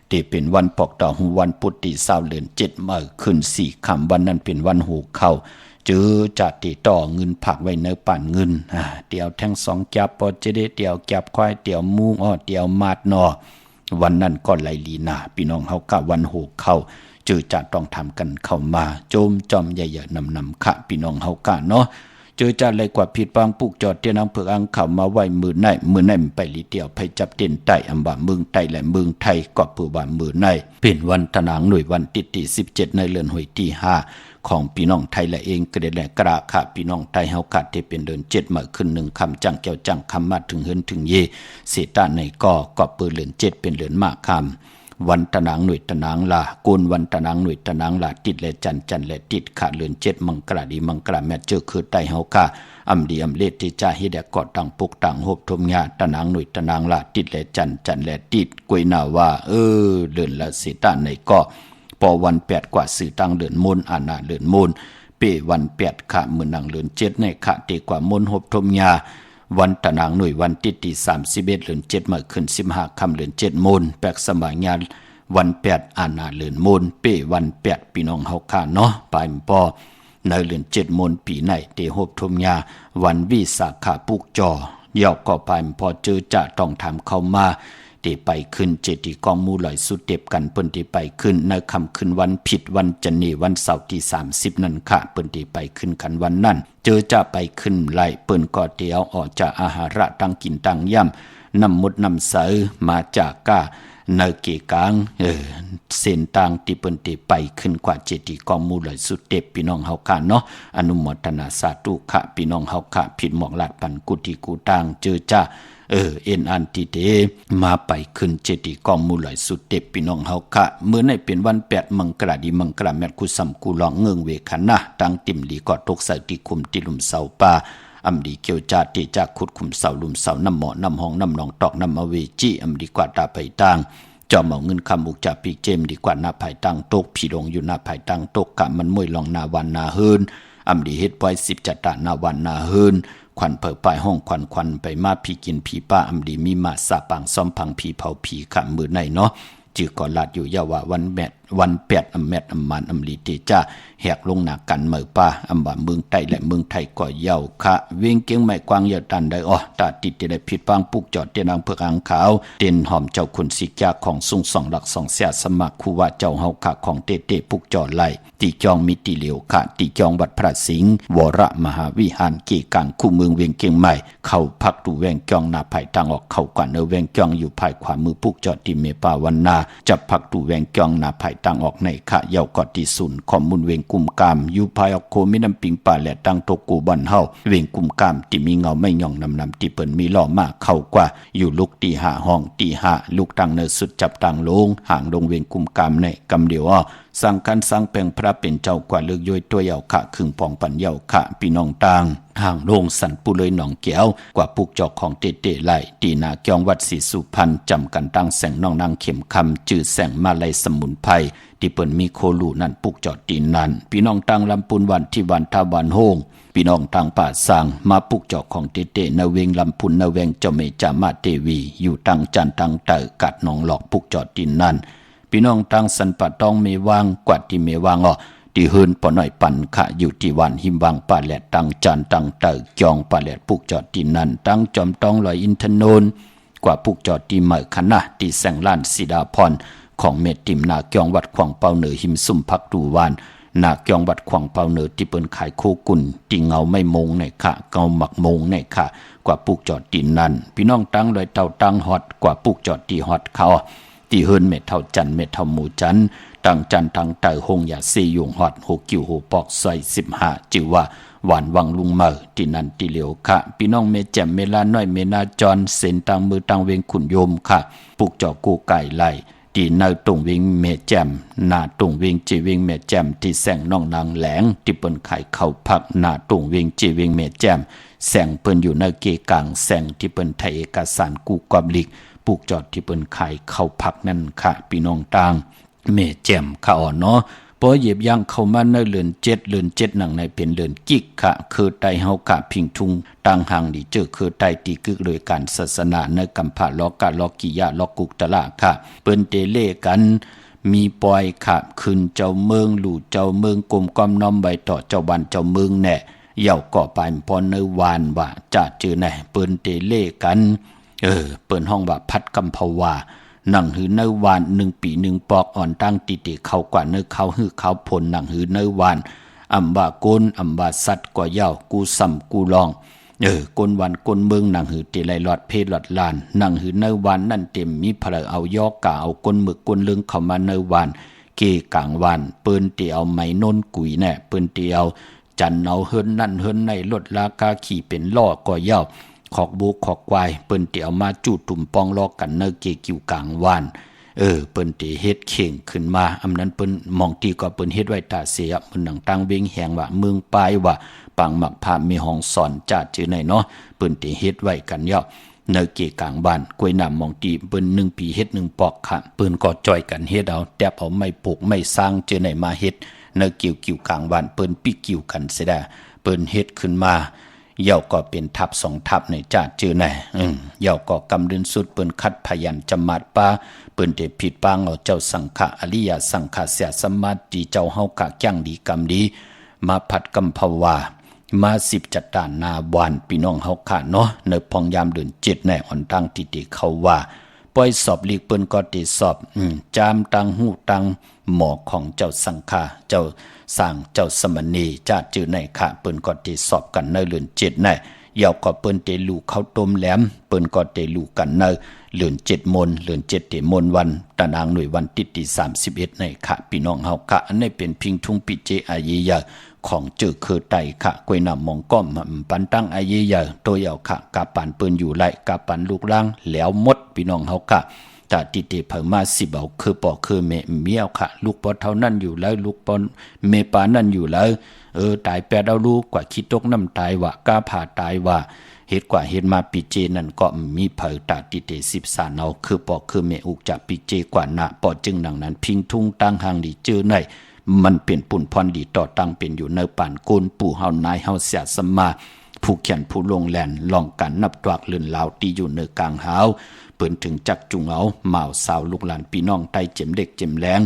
Speaker 1: ที่เป็นวันปอกต่อหูวันพุธที่20เลื่อน7มื้อขึ้น4ค่ำวันนั้นเป็นวันหูเขาเจอจัดติต่อเงินผักไว้ในป่านเงินเตียวแท่ง2จับปอจะได้เตียวจับควายเตียวมูงเตียวมาดนอวันนั้นก็ไหลลีนาพี่น้องเฮากะวันหูเข้าเจอจะต้องทำกันเข้ามาโจมจอมใหญ่ๆนำขะพี่น้องเฮากะเนาะเจอจะเลยกว่าผิดบางปุกจอดเตียนางเผือกอังเข้ามาไว้มือในไปลีเตียวไปจับเตียนใต้อำบ่าเมืองไต้และเมืองไทยก็เพื่อว่ามือในเป็นวันตะนางหน่วยวันที่17ในเดือนหวยที่5ของพี่น้องไทยและเองก็ได้แลกระค่ะพี่น้องไทยเฮากัดที่เป็นเดือน7มื้อขึ้น1ค่ำจังแก้วจังคำมาถึงเฮินถึงเยเสตาในก็เปิดเดือน7เป็นเดือนมะค่ำวันตะนางหน่วยตะนางลากุนวันตะนางหน่วยตะนางลาติดและจันและติดขาเดือน7มังกราดีมังกราแม่เจอคือไตเฮาค่ะอำดีอำเลที่จะเฮ็ดแดกกอดตังปุกตังโหบทมญาตะนางหน่วยตะนางลาติดและจันและติดกวยนาว่าเดือนละเสตาในก็พอวัน8กว่าสื่อตั้งเดือนมนอานาเดือนมนเปวัน8ค่ะมื้อนังเดือน7ในค่ะตีกว่ามนหบทมญาวันตะนางหน่วยวันที่31เดือน7มื้อขึ้น15ค่ำเดือน7มนแปกสมัยญาวัน8อานาเดือนมนเปวัน8พี่น้องเฮาค่ะเนาะปายปอในเดือน7มนปีไหนเตหบทมญาวันวิสาขปุกจอยอกก็ปายพอเจอจะต้องถามเข้ามาที่ไปขึ้นเจดีย์กองมูลอยสุดเด็บกันเปิ้นที่ไปขึ้นในคำขึ้นวันผิดวันจันนีวันเสาร์ที่30นั่นค่ะเปิ้นที่ไปขึ้นกันวันนั้นเจอจะไปขึ้นไหลเปิ้นก็เตียวออกจากอาหาระตั้งกินตั้งย่ำน้ำมุดน้ำเสอมาจากก้าในเกกางเส้นต่างที่เปิ้นที่ไปขึ้นกว่าเจดีย์กองมูลอยสุดเด็บพี่น้องเฮาค่ะเนาะอนุโมทนาสาธุค่ะพี่น้องเฮาค่ะผิดหมอกลาดปันกุฏิกูต่างเจอจ้าเอ็นอันติเดมาไปขึ้นเจดีย์กองมูลอยสุดเด็บพี่น้องเฮาค่ะเมื่อในเป็นวัน8มังกราดีมังกราแมตกุสัมกุลองเงืองเวคันนะตั้งติ่มลีก็ตกใส่ที่คุมที่ลุมเสาป่าอำดีเกี่ยวจาติจากขุดคุมเสาลุมเสาน้ำหมอน้ำห้องน้ำหนองตอกน้ำอเวจีอำดีกว่าตาไปต่างจอมเอาเงินคำบุกจากปีเจมดีกว่าหน้าภายตั้งตกผีลงอยู่หน้าภายตั้งตกกะมันมวยลองนาวันนาเฮินอำดีเฮ็ดปล่อย10จัตตานาวันนาเฮินควันเผอปลายห้องควันไปมาผีกินผีป้าอำดีมีมาสาปังซ้อมพังผีเผาผีขะมือในเนาะจือก่อนลาดอยู่ยาวาวันแมด วันแปดอำแมดอำมันอำลีเตจ้าแหกลงหนากันเหมือป่าอำบ่าเมืองไต้และเมืองไทยก็เย่าค่ะเวียงเกียงใหม่กวางเยาตันได้ตาติดได้ผิดฟังปุกจอดเตียนางเพื่ออังขาวเต็นหอมเจ้าคุณสิกยาของซุงสองหลักสองเสียสมัครคูว่าเจ้าเฮาค่ะของเตเตปุกจอดไหลตีจองมิติเหลียวค่ะตีจองวัดพระสิงห์วรมหาวิหารเกกังคู่เมืองเวียงเกียงใหม่เข้าพักดูแวงจองนาภายทางออกเข้ากว่าเนแวงจองอยู่ภายขวามือปุกจอดที่เมปาวันนาจับพักดูแวงจองนาภายทางออกในค่ะเยาวกอดที่ศูนย์ข้อมูลเวียงกุมกามอยู่ภายออกโคมิน้ำปิงป่าและตังโตกูบันเฮาเวียงกุมกามที่มีเงาไม่ย่องนำที่เปิ้นมีล้อมากเข้ากว่าอยู่ลุกตีหาห้องตีหาลูกตังเนสุดจับตังลงห่างลงเวียงกุมกามในกำเดียวสั่งการสั่งแปลงพระเป็นเจ้ากว่าเลือกย่อยตัวเยาขะครึ่งปองปันเยาขะพี่น้องต่างห่างลงสันปุเลยหนองแก้วกว่าปุกจอกของเตเตไหลตีนาเกียงวัดศรีสุพรรณจำกันตั้งแสงน้องนางเข็มคำจื่อแสงมาลัยสมุนไพรที่เปิ้นมีโคลูนั่นปุกจอดตีนนั้นพี่น้องต่างลำปูนวันที่วันทาวันโฮงพี่น้องต่างป่าสร้างมาปุกจอกของเตเตนเวงลำพุนนเวงเจ้าเมจามาเตวีอยู่ตั้งจันตั้งเตอกัดหนองหลอกปุกจอดตีนนั้นพี่น้องตั้งสันปะตองเมวางกวาดที่เมวางที่หืนปอหน่อยปั่นขะอยู่ที่วันหิมวางป่าแหลดตั้งจันตั้งเตอจองป่าแหลดปุกจอดตีนนั้นตั้งจอมต้องลอยอินทนนกว่าปุกจอดที่เหมือคณะที่แสงล้านสีดาพรของเมติมนาเกียงวัดขวางเปาเหนือหิมซุ่มพักดูวานนาเกียงวัดขวางเปาเหนือที่เปิ้นขายโคกุ่นที่เงาไม่มงในค่ะเงาหมักมงในค่ะกว่าปุกจอดตีนนั้นพี่น้องตั้งลอยเต่าตั้งฮอดกว่าปุกจอดที่ฮอดเขาที่เฮินเม็ดเท่าจันเม็ดเท่าหมูจันตั้งจันตั้งเตอหงยาซียุงฮอดหกกิ้วหูปอกซอย15จิว่าหวานวังลุงเมอที่นันติเหลียวค่ะพี่น้องเมแจ่มเมลาน้อยเมนาจรเส้นตังมือตังเวงขุนโยมค่ะปุกจอกูไก่ไหลที่เนตรงวิงเมแจ่มนาตรงวิงจีวิงเมแจ่มที่แสงน้องนางแหลงที่เปิ้นไข่เข้าพักนาตรงวิงจีวิงเมแจ่มแสงเปิ้นอยู่ในเกกังแสงที่เปิ้นไทยเอกสารกูกอบลิกปุกจอดที่เปิ้นไข่เข้าพักนั่นค่ะพี่น้องต่างเมแจ่มค่ะเนาะพอเหยียบย่างเข้ามาในเรือน7หนังในเป็นเรือนกิกค่ะคือไตเฮากะพิงทุงต่างห่างดีเจอคือไตตีกึกโดยการศาสนาในกัมพะลอกะลอกิยะลอกุกตะละค่ะเปิ้นเตเลกันมีปอยค่ะขึ้นเจ้าเมืองหลู่เจ้าเมืองกลมกอมน้อมใบต่อเจ้าบ้านเจ้าเมืองแน่เหย่าก่อปานพรในวานว่าจะจือแน่เปิ้นเตเลกันเปิ้นห้องว่าพัดกำภาวาหนังหือเนื้อวาน1 ปี1 ปอกอ่อนตั้งติเข้ากว่าเนื้อเขาหือเขาผลหนังหือเนื้อวานอำบาโกนอำบาสัตกว่าเย้ากูซ้ำกูลองกนวันกนเมืองหนังหือเตไลหลอดเพลอดลานหนังหือเนื้อวานนั่นเต็มมีพลเอายอกกะเอากนหมึกกนเลืองเข้ามาเนื้อวานเกกลางวานเปิ้นเตียวไม้นนกุยแน่เปิ้นเตียวจันเอาเฮินนั่นเฮินในลดราคาขี่เป็นล่อก็เย้าขอกบุกขอกควายเปิ้นเตียวมาจูดตุ่มปองลอกกันเนเกกิวกลางวานเปิ้นตีเฮ็ดเข่งขึ้นมาอำนั้นเปิ้นมองตีก็เปิ้นเฮ็ดไว้ตาเสียมันหนังตั้งเวงแหงว่าเมืองปลายว่าปังหมักพามีห้องสอนจาดจื้อไหนเนาะเปิ้นตีเฮ็ดไว้กันเนาะเนเกกลางบ้านกล้วยน้ำมองตีเปิ้น1 ปีเฮ็ด1 ปอกค่ะเปิ้นก็จ่อยกันเฮ็ดเอาแตบเอาไม้ปลูกไม้สร้างจื้อไหนมาเฮ็ดเนกิวกลางบ้านเปิ้นปิกกิวกันเสียได้เปิ้นเฮ็ดขึ้นมาเย่าก็เป็นทับ2 ทับในจาดจื้อแน่เย่าก็กำเดินสุดเปิ้นคัดพยัญจมัดป้าเปิ้นได้ผิดปางเอาเจ้าสังฆะอริยสังฆะเสียสมาธิเจ้าเฮากะจังดีกรรมดีมาพัดกำภาวามา10จัดตานนาบานพี่น้องเฮาค่ะเนาะในพองยามเดือน7ในอ่อนตั้งติเขาว่าปล่อยสอบลีกเปิ้นก็ติสอบจามตังหูตังหมอของเจ้าสังฆะเจ้าสร้างเจ้าสมณีจาดจื้อในค่ะเปิ้นก็ติสอบกันในเดือน7ในเยาก็เปิ้นเตลูเข้าต้มแหลมเปิ้นก็เตลูกันในเดือน7มนเดือน7เตมนวันตะนางหน่วยวันติดที่31ในค่ะพี่น้องเฮาค่ะอันนี้เป็นพิงทุงปิเจอายียาของจื้อคือไตค่ะกวยน้ำมองก้อมปันตั้งอายียาตัวเยาค่ะกาปันเปิ้นอยู่ไล่กาปันลูกล่างแล้วหมดพี่น้องเฮาค่ะตาติเตเพิ่มมา10เอาคือปอคือเมียวค่ะลูกปอเท่านั้นอยู่แล้วลูกปอนเมปานั่นอยู่แล้วตาย8เอาลูกกว่าคิดตกน้ำตายว่ากาผ่าตายว่าเฮ็ดกว่าเฮ็ดมาปีเจนั่นก็มีเผยตาติเต13เอาคือปอคือเมอุกจะปีเจกว่านะปอจึงดังนั้นพิงทุ่งตั้งหางดีเจอในมันเป็นปุ่นพรดีต่อตั้งเป็นอยู่ในป่านโกนปู่เฮานายเฮาเสียสมาผู้เขียนผู้ลงแลนลองกันนับตวักลื่นลาวตีอยู่ในกลางหาว เปิ้นถึงจักจุงเอาหม่าวสาวลูกหลานพี่น้องไต้เจ็มเด็กเจ็มแรง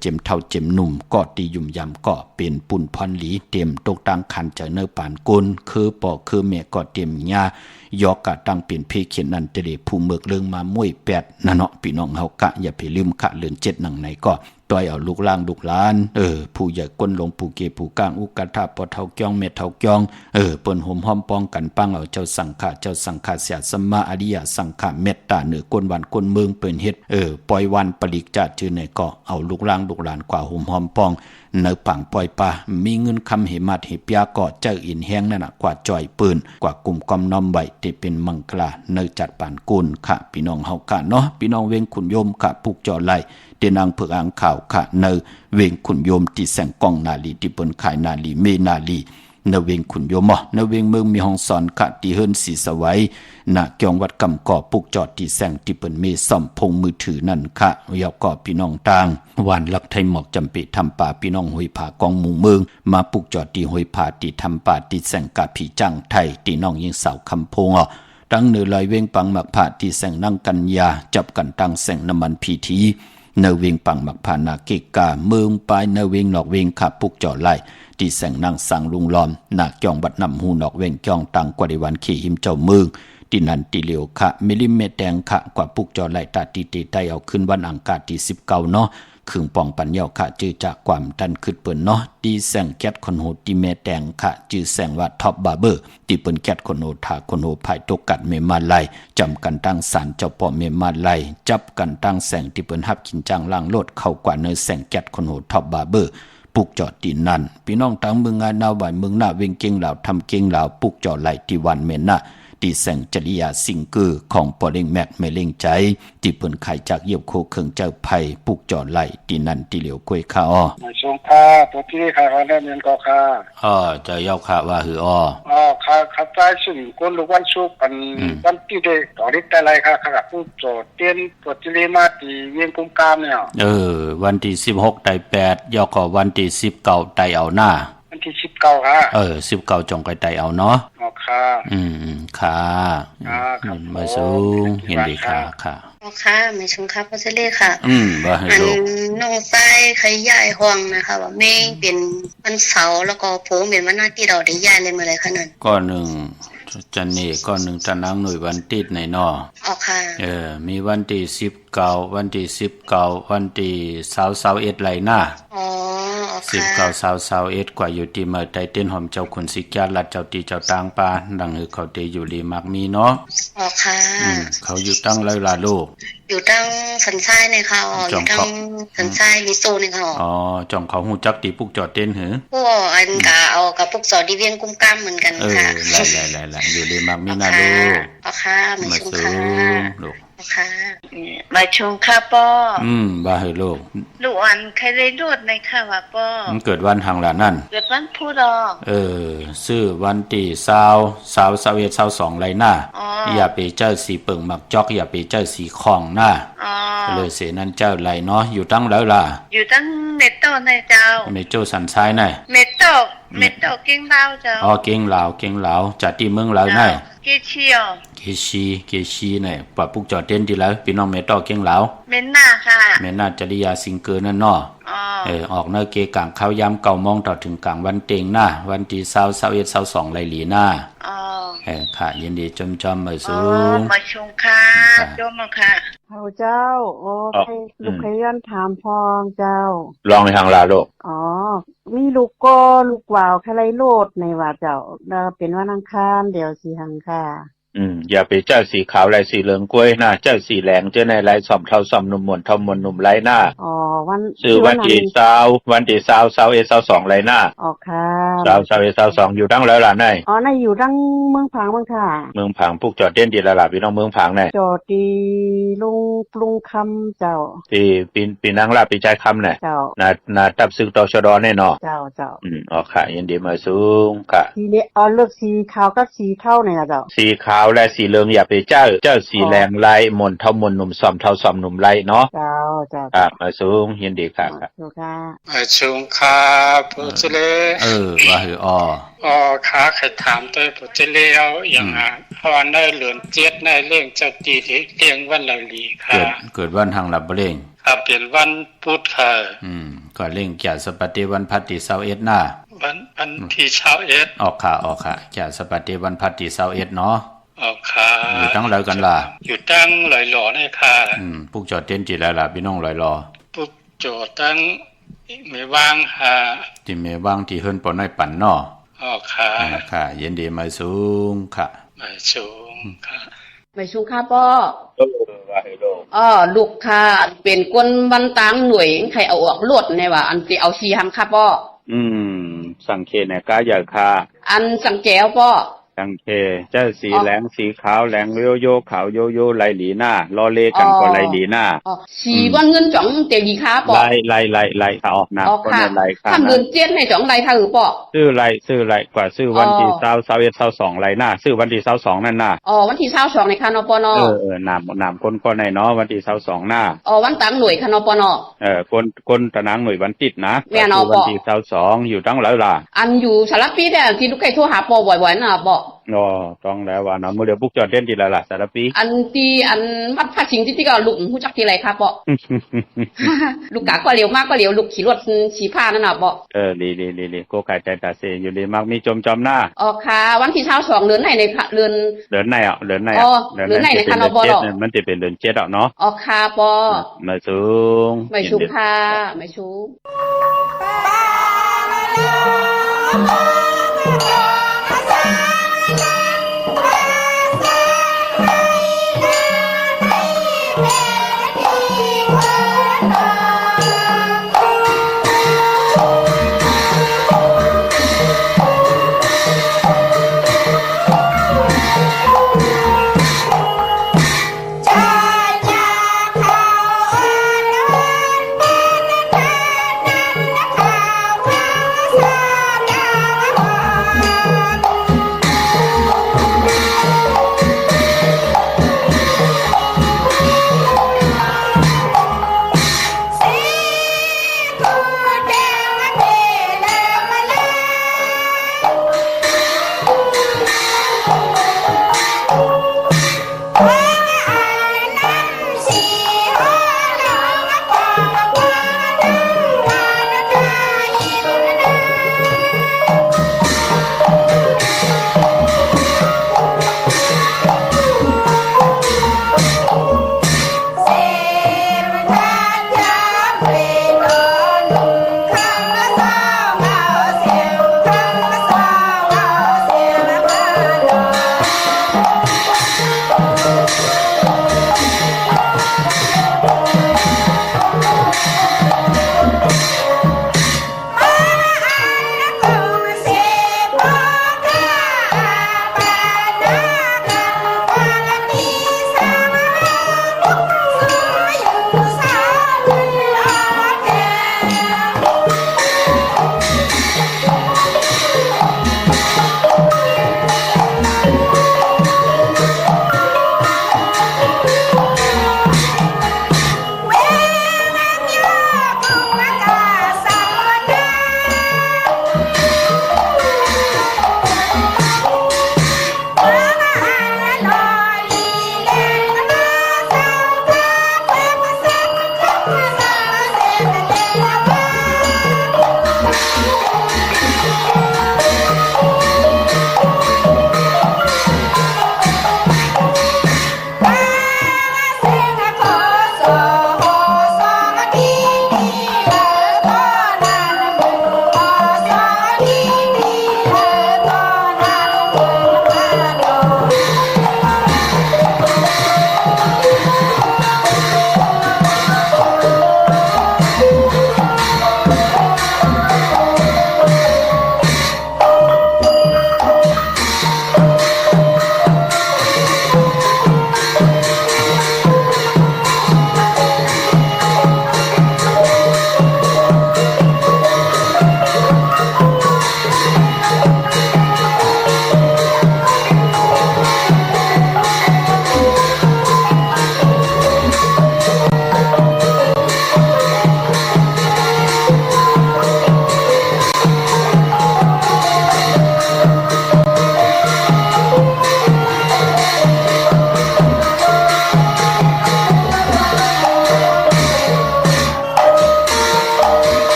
Speaker 1: เจ็มเท่าเจ็มหนุ่มก็ตียุ่มยำก็เป็นปุ่นพรหลีเต็มตกตังคันเจอเนอปานกุลคือปอคือเมียก็เต็มญายอกกะตั้งเป็นเพเขียนนันเตเดผู้เมือกเรื่องมามุ่ย8นะเนาะพี่น้องเฮากะอย่าไปลืมคะเลือน7หนังไหนก็ต้อยเอาลูกล่างลูกหลานผู้ใหญ่ก้นลงผู้เกผู้ก้างอุกะทาปอเฒ่าเกียงเมเฒ่าเกียงเปิ้นห่มห้อมป้องกันปังเอาเจ้าสังฆะเสียสัมมาอริยสังฆะเมตตาเหนือก้นวันก้นเมืองเปิ้นเฮ็ดปล่อยวันปลิกจัดชื่อไหนก็เอาลูกล่างลูกหลานกว่าห่มห้อมป้องเนื้อปังปล่อยปลามีเงินคำเหมัดเหปยาก็เจ้าอินแห้งนั่นน่ะกว่าจ่อยปืนกว่ากลุ่มกอมน้อมใบที่เป็นมังกลาเนื้อจัดปานกุลค่ะพี่น้องเฮากะเนาะพี่น้องเวงขุนโยมค่ะผูกจอไหลเดนางเผือกอ่างข่าวค่ะเนื้อเวงขุนโยมที่แสงกองนาลีที่เปิ้นขายนาลีเมนาลีเนเวงขุนโยมเนเวงเมืองมีห้องสอนค่ะที่เฮิรนสีสวัยณเกียงวัดกำก่อปุกจอดที่แสงที่เปิ้นมีซ่อมพงมือถือนั่นค่ะยาวก่อพี่น้องต่างวันลักไทยหมอกจำปีทำป่าพี่น้องห้วยผากองหมู่เมืองมาปุกจอดที่ห้วยผาที่ทำป่าที่แสงกะผีจังไทยที่น้องยิงสาวคำพงตั้งเนื้อลอยเวงปังหมักผาที่แสงนั่งกันยาจับกันตั้งแสงน้ำมันพีทีเนเวงปังหมักผานาเกกาเมืองปลายเนเวงนอกเวงขับปุกจอดไล่ที่แสงนางสังลุงล้อมนาเกียงบัดนำหูนอกเวงเกียงตังกว่าในวันขี่หิมเจ้าเมืองที่นันติเหลียวค่ะมิลิเมตรแดงค่ะกว่าปุกจอไล่ตาตีตีไตเอาขึ้นวันอังคารที่19เนาะขึงปองปัญญาค่ะจื้อจากความดันขึ้นเปิ้นเนาะที่แสงแก๊สคนโหที่เมตรแดงค่ะจื้อแสงว่าท็อปบาร์เบอร์ที่เปิ้นแก๊สคนโหถาคนโหภายตกกัดเมมาไลจำกันตั้งศาลเจ้าพ่อเมมาไลจับกันตั้งแสงที่เปิ้นฮับกินจังล่างโลดเข้ากว่าเนื้อแสงแก๊สคนโหท็อปบาร์เบอร์ปุกจอดที่นั่นพี่น้องทางเมืองงานนาไหวเมืองหน้าเวงเก่งเหล่าทำเก่งเหล่าปุกจอดไหลที่วันเมน่ะที่แสงจริยาสิงเกอร์ของปอเล็งแม็กไม่เล่งใจที่เปิ้นไข่จากเยียบโคเคิงเจ้าไผ่ปุกจอดไหลที่นั่นที่เหลียวกล้วยข้า
Speaker 5: มาชงค่ะตัวที่ค่ะเขาได้เงินก็ค่ะ
Speaker 1: จะยอกค่ะว่าหือ
Speaker 5: ค่ะค่ะใจสุ่มก้นลูกวันชุกกันวันที่ได้ต่อริดแต่ไรค่ะค่ะผู้โจทย์เตียนตัวจิริมาตีเวียงกุมกามเนี่ย
Speaker 1: วันที่16ไต8ยอกก็วันที่19ไตเอาหน้า
Speaker 5: วันที่19ค่ะ
Speaker 1: 19จงไกไตเอาเนาะ
Speaker 5: ค่ะ
Speaker 1: ค่ะมาสูงเห็นดีค่ะ
Speaker 3: ค่ะไม่ชงครับพ่อเสลีค่ะ
Speaker 1: ว่าให้ลูก
Speaker 3: น้องไส้ไข่ใหญ่ห้องนะคะว่าแม่เป็นวันเสาร์แล้วก็ผมเป็นวันหน้าที่เราได้ย้ายเลยเมื่อไรคะนั่น
Speaker 1: ก็หนึ่งจันนี่ก็หนึ่งตะนังหน่วยวันติดในนอ
Speaker 3: ค่ะ
Speaker 1: มีวันที่19วันที่19วันที่21ไหลหน้า19 21กว่าอยู่ที่เมื่อไตเต้นหอมเจ้าขุนสิกาลัดเจ้าตีเจ้าตางปาดังเขาเตอยู่ลีมักมีเนาะ
Speaker 3: ค่ะ
Speaker 1: เขาอยู่ตั้งไรล่ะลูก
Speaker 3: อยู่ตั้งสันทรายในค่ะอยู่ตั้งสันทรายลิโซในค่ะ
Speaker 1: จ่องเขาหูจักตีปุกจอดเต้นหือ
Speaker 3: พวกอันกะเอากับปุกจอดดิเวียนกุ้มก้ามเหมือนกันค่ะ
Speaker 1: ไล่อยู่ลีมักมีนะลูก
Speaker 3: ค่ะมาชมค่ะ
Speaker 1: ลูก
Speaker 3: ค่ะมาชมค่ะป้อ
Speaker 1: ว่าให้ลูก
Speaker 3: อันใครได้โดดในค่ะว่าป้อ
Speaker 1: มันเกิดวันหังหลานั่น
Speaker 3: เกิดวันพุธ
Speaker 1: ซื้อวันที่22ไรหน้าอย่าไปเจ้าสีเปิงหมักจอกอย่าไปเจ้าสีของหน้าเลยเสนั้นเจ้าไรเนาะอยู่ตั้งแล้วล่ะ
Speaker 3: อยู่ตั้งเมตโตในเจ้า
Speaker 1: เมโจสันซ้ายไหน
Speaker 3: เมตโตเก่งลาวเจ้า
Speaker 1: เก่งลาวจัดที่เมืองลาวไหน
Speaker 3: เก
Speaker 1: ชีเนี่ยปะปุกจอดเต้นดีแล้วพี่น้องเมตอเก่งลาว
Speaker 3: เมนนาค่ะ
Speaker 1: เมนนาจริยาสิงเกอร์นั่นเนาะออกเนื้อเกกางข้าวยำ9 โมงต่อถึงกลางวันเต็งหน้าวันที่21 22ไรหลีหน้าค่ะยินดีจอมมาสูง
Speaker 3: มาชงค่ะจมค่ะ
Speaker 6: เขาเจ้าลูกขยันถามพองเจ้า
Speaker 1: ลองในทางลาโลก
Speaker 6: มีลูกก็ลูกวาวแค่ไรโลดในว่าเจ้าเป็นวันอังคารเดี๋ยวสีหังค่ะ
Speaker 1: อย่าไปเจ้าสีขาวลายสีเหลืองกล้วยหน้าเจ้าสีแหลงเจ้าในลายสอมเท่าสอมนุ่มมนเท่ามนนุ่มไรหน้า
Speaker 6: วัน
Speaker 1: ซื้อวันที่21 22ไรหน้า
Speaker 6: ค่ะ
Speaker 1: 21 22อยู่ตั้งแล้วล่ะนาย
Speaker 6: ในอยู่ตั้งเมืองผางค่ะ
Speaker 1: เมืองผางพวกจอดเต้นดีละล่ะพี่น้องเมืองผางไหน
Speaker 6: จอดดีลุงคำเจ้า
Speaker 1: ปีนางลาปีใจคำไหน
Speaker 6: เจ้า
Speaker 1: นาตับซึกตชดแน่นอน
Speaker 6: เจ้า
Speaker 1: ค่ะยินดีมาสูงค่ะ
Speaker 6: สีเลือกสีขาวกับสีเท่าเนี่ยเจ้า
Speaker 1: สีขาวและสีเหลืองอย่าไปเจ้าสีแรงไล่มนเท่ามนหนุ่มซอมเท่าซอมหนุ่มไล่เนาะ
Speaker 6: เจ้า
Speaker 1: มาสูงยินดีค่ะ
Speaker 5: มาสูงค่ะผู้เจริญ
Speaker 1: ว่าหือ
Speaker 5: ค่ะใครถามตัวผู้เจริญเอาอย่าง พรได้เหลือนเจ็ดได้เลี้ยงเจ้าตีที่เลี้ยงวันละลีค่ะ
Speaker 1: เกิดวันหังลับบ่เล่ง
Speaker 5: ครับเป็นวันพุธค่ะ
Speaker 1: ก็เล่งแก่สปฏิวันพัดที่21หน้า
Speaker 5: วันที่21
Speaker 1: ออกค่ะแก่สปฏิวันพัดที่21เนาะ
Speaker 5: ออกค่ะ
Speaker 1: อยู่ตั้งหลายกันล่ะ
Speaker 5: อยู่ตั้งหลายหล่อได้ค่ะ
Speaker 1: ปุกจอดเต้นจิแล้วล่ะพี่น้องหลายหล่อ
Speaker 5: ปุกจอดตั้งเมวางค่ะ
Speaker 1: ที่เมวางที่เฮิรนปอน้อยปั่นเนาะ
Speaker 5: ออกค่ะ
Speaker 1: เย็นดีมาสูงค่ะ
Speaker 5: มาสูงค่ะ
Speaker 3: ไม่สูงค่ะป้อลูกค่ะเป็นคนวันตางหน่วยใครเอาออกลวดในว่าอันที่เอาชีหังค่ะป้อ
Speaker 1: สังเกตเนี่ยก็อย่าค่ะ
Speaker 3: อันสังแก้วป้อ
Speaker 1: สังเกตเจ้าสีแหลงสีขาวแหลงโยโย่ขาวโยโย่ไหลหลีหน้ารอเลกันก็ไหลหลีหน้า
Speaker 3: สีวันเงินจ่องเตลีค่ะป้อ
Speaker 1: ไหลค่ะออกน้ำก็ในไหลค่ะ
Speaker 3: ทำเงินเจี๊ยนในจ่องไหลค่ะหรือป้อ
Speaker 1: ซื้อไหลกว่าซื้อวันที่21 22ไหลหน้าซื้อวันที่22นั่นน่ะ
Speaker 3: วันที่22ในค่ะนปน
Speaker 1: น้ำคนก็ในเนาะวันที่22หน้า
Speaker 3: วันตังหน่วยค่ะนปน
Speaker 1: คนตะนางหน่วยวันติดนะ
Speaker 3: วัน
Speaker 1: ที่22อยู่ตั้งหลายล่ะ
Speaker 3: อันอยู่สารปีแต่ที่ลูกไก่โทรหาป้อบ่อยๆน่ะป้อ
Speaker 1: ต้องแล้วว่านะมื้อเดียวปุกจอดเด่นทีละล่ะสารปี
Speaker 3: อันที่อันมัดผ้าชิงที่ก็ลูกฮู้จักที่ไรครับบ่ลูกกะก็เร็วมากก็เร็วลูกขี่รถสีผ้านั่นน่ะบ่
Speaker 1: ดีโกไก่ใจตาเซอยู่ดีมากมีจมหน้า
Speaker 3: ค่ะวันที่22เดือนไหนในเดือน
Speaker 1: ไหนเดือนไหน
Speaker 3: ในคันบ่
Speaker 1: มันจะเป็นเดือน7เนาะ
Speaker 3: ค่ะบ่
Speaker 1: ไม่สูง
Speaker 3: ค่ะไม่สูง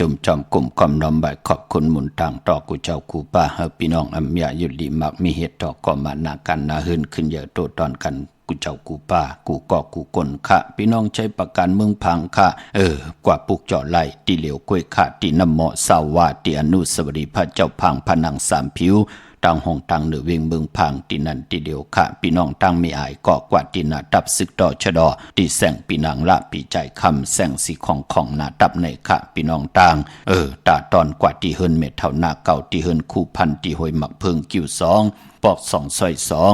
Speaker 1: จุมจอมกลุ่มกำนอมใบขอบคุณหมุนต่างต่อกูเจ้ากูป้าเฮาพี่น้องอำยายุลิมักมีเหตุต่อก่อมานากันนาหืนขึ้นเยอะโตตอนกันกูเจ้ากูป้ากูก่อกูกลค่ะพี่น้องใช้ประกันเมืองพังค่ะกว่าปุกเจาะไหลตีเหลียวกล้วยค่ะตีน้ำเหมาะสาวาตีอนุสวรีพระเจ้าพังพนังสามผิวต่างห้องต่างเหนือเวียงเมืองพังตีนันตีเดียวค่ะพี่น้องต่างมีอายเกาะกว่าตีนาดับซึกต่อชะดอตีแสงปีนางละปีใจคำแสงสีของนาดับในค่ะพี่น้องต่างตาตอนกว่าตีเฮินเม็ดเท่านาเก่าตีเฮินคู่พันตีหอยหมักเพิงกิ้วสองปอกสองซอยสอง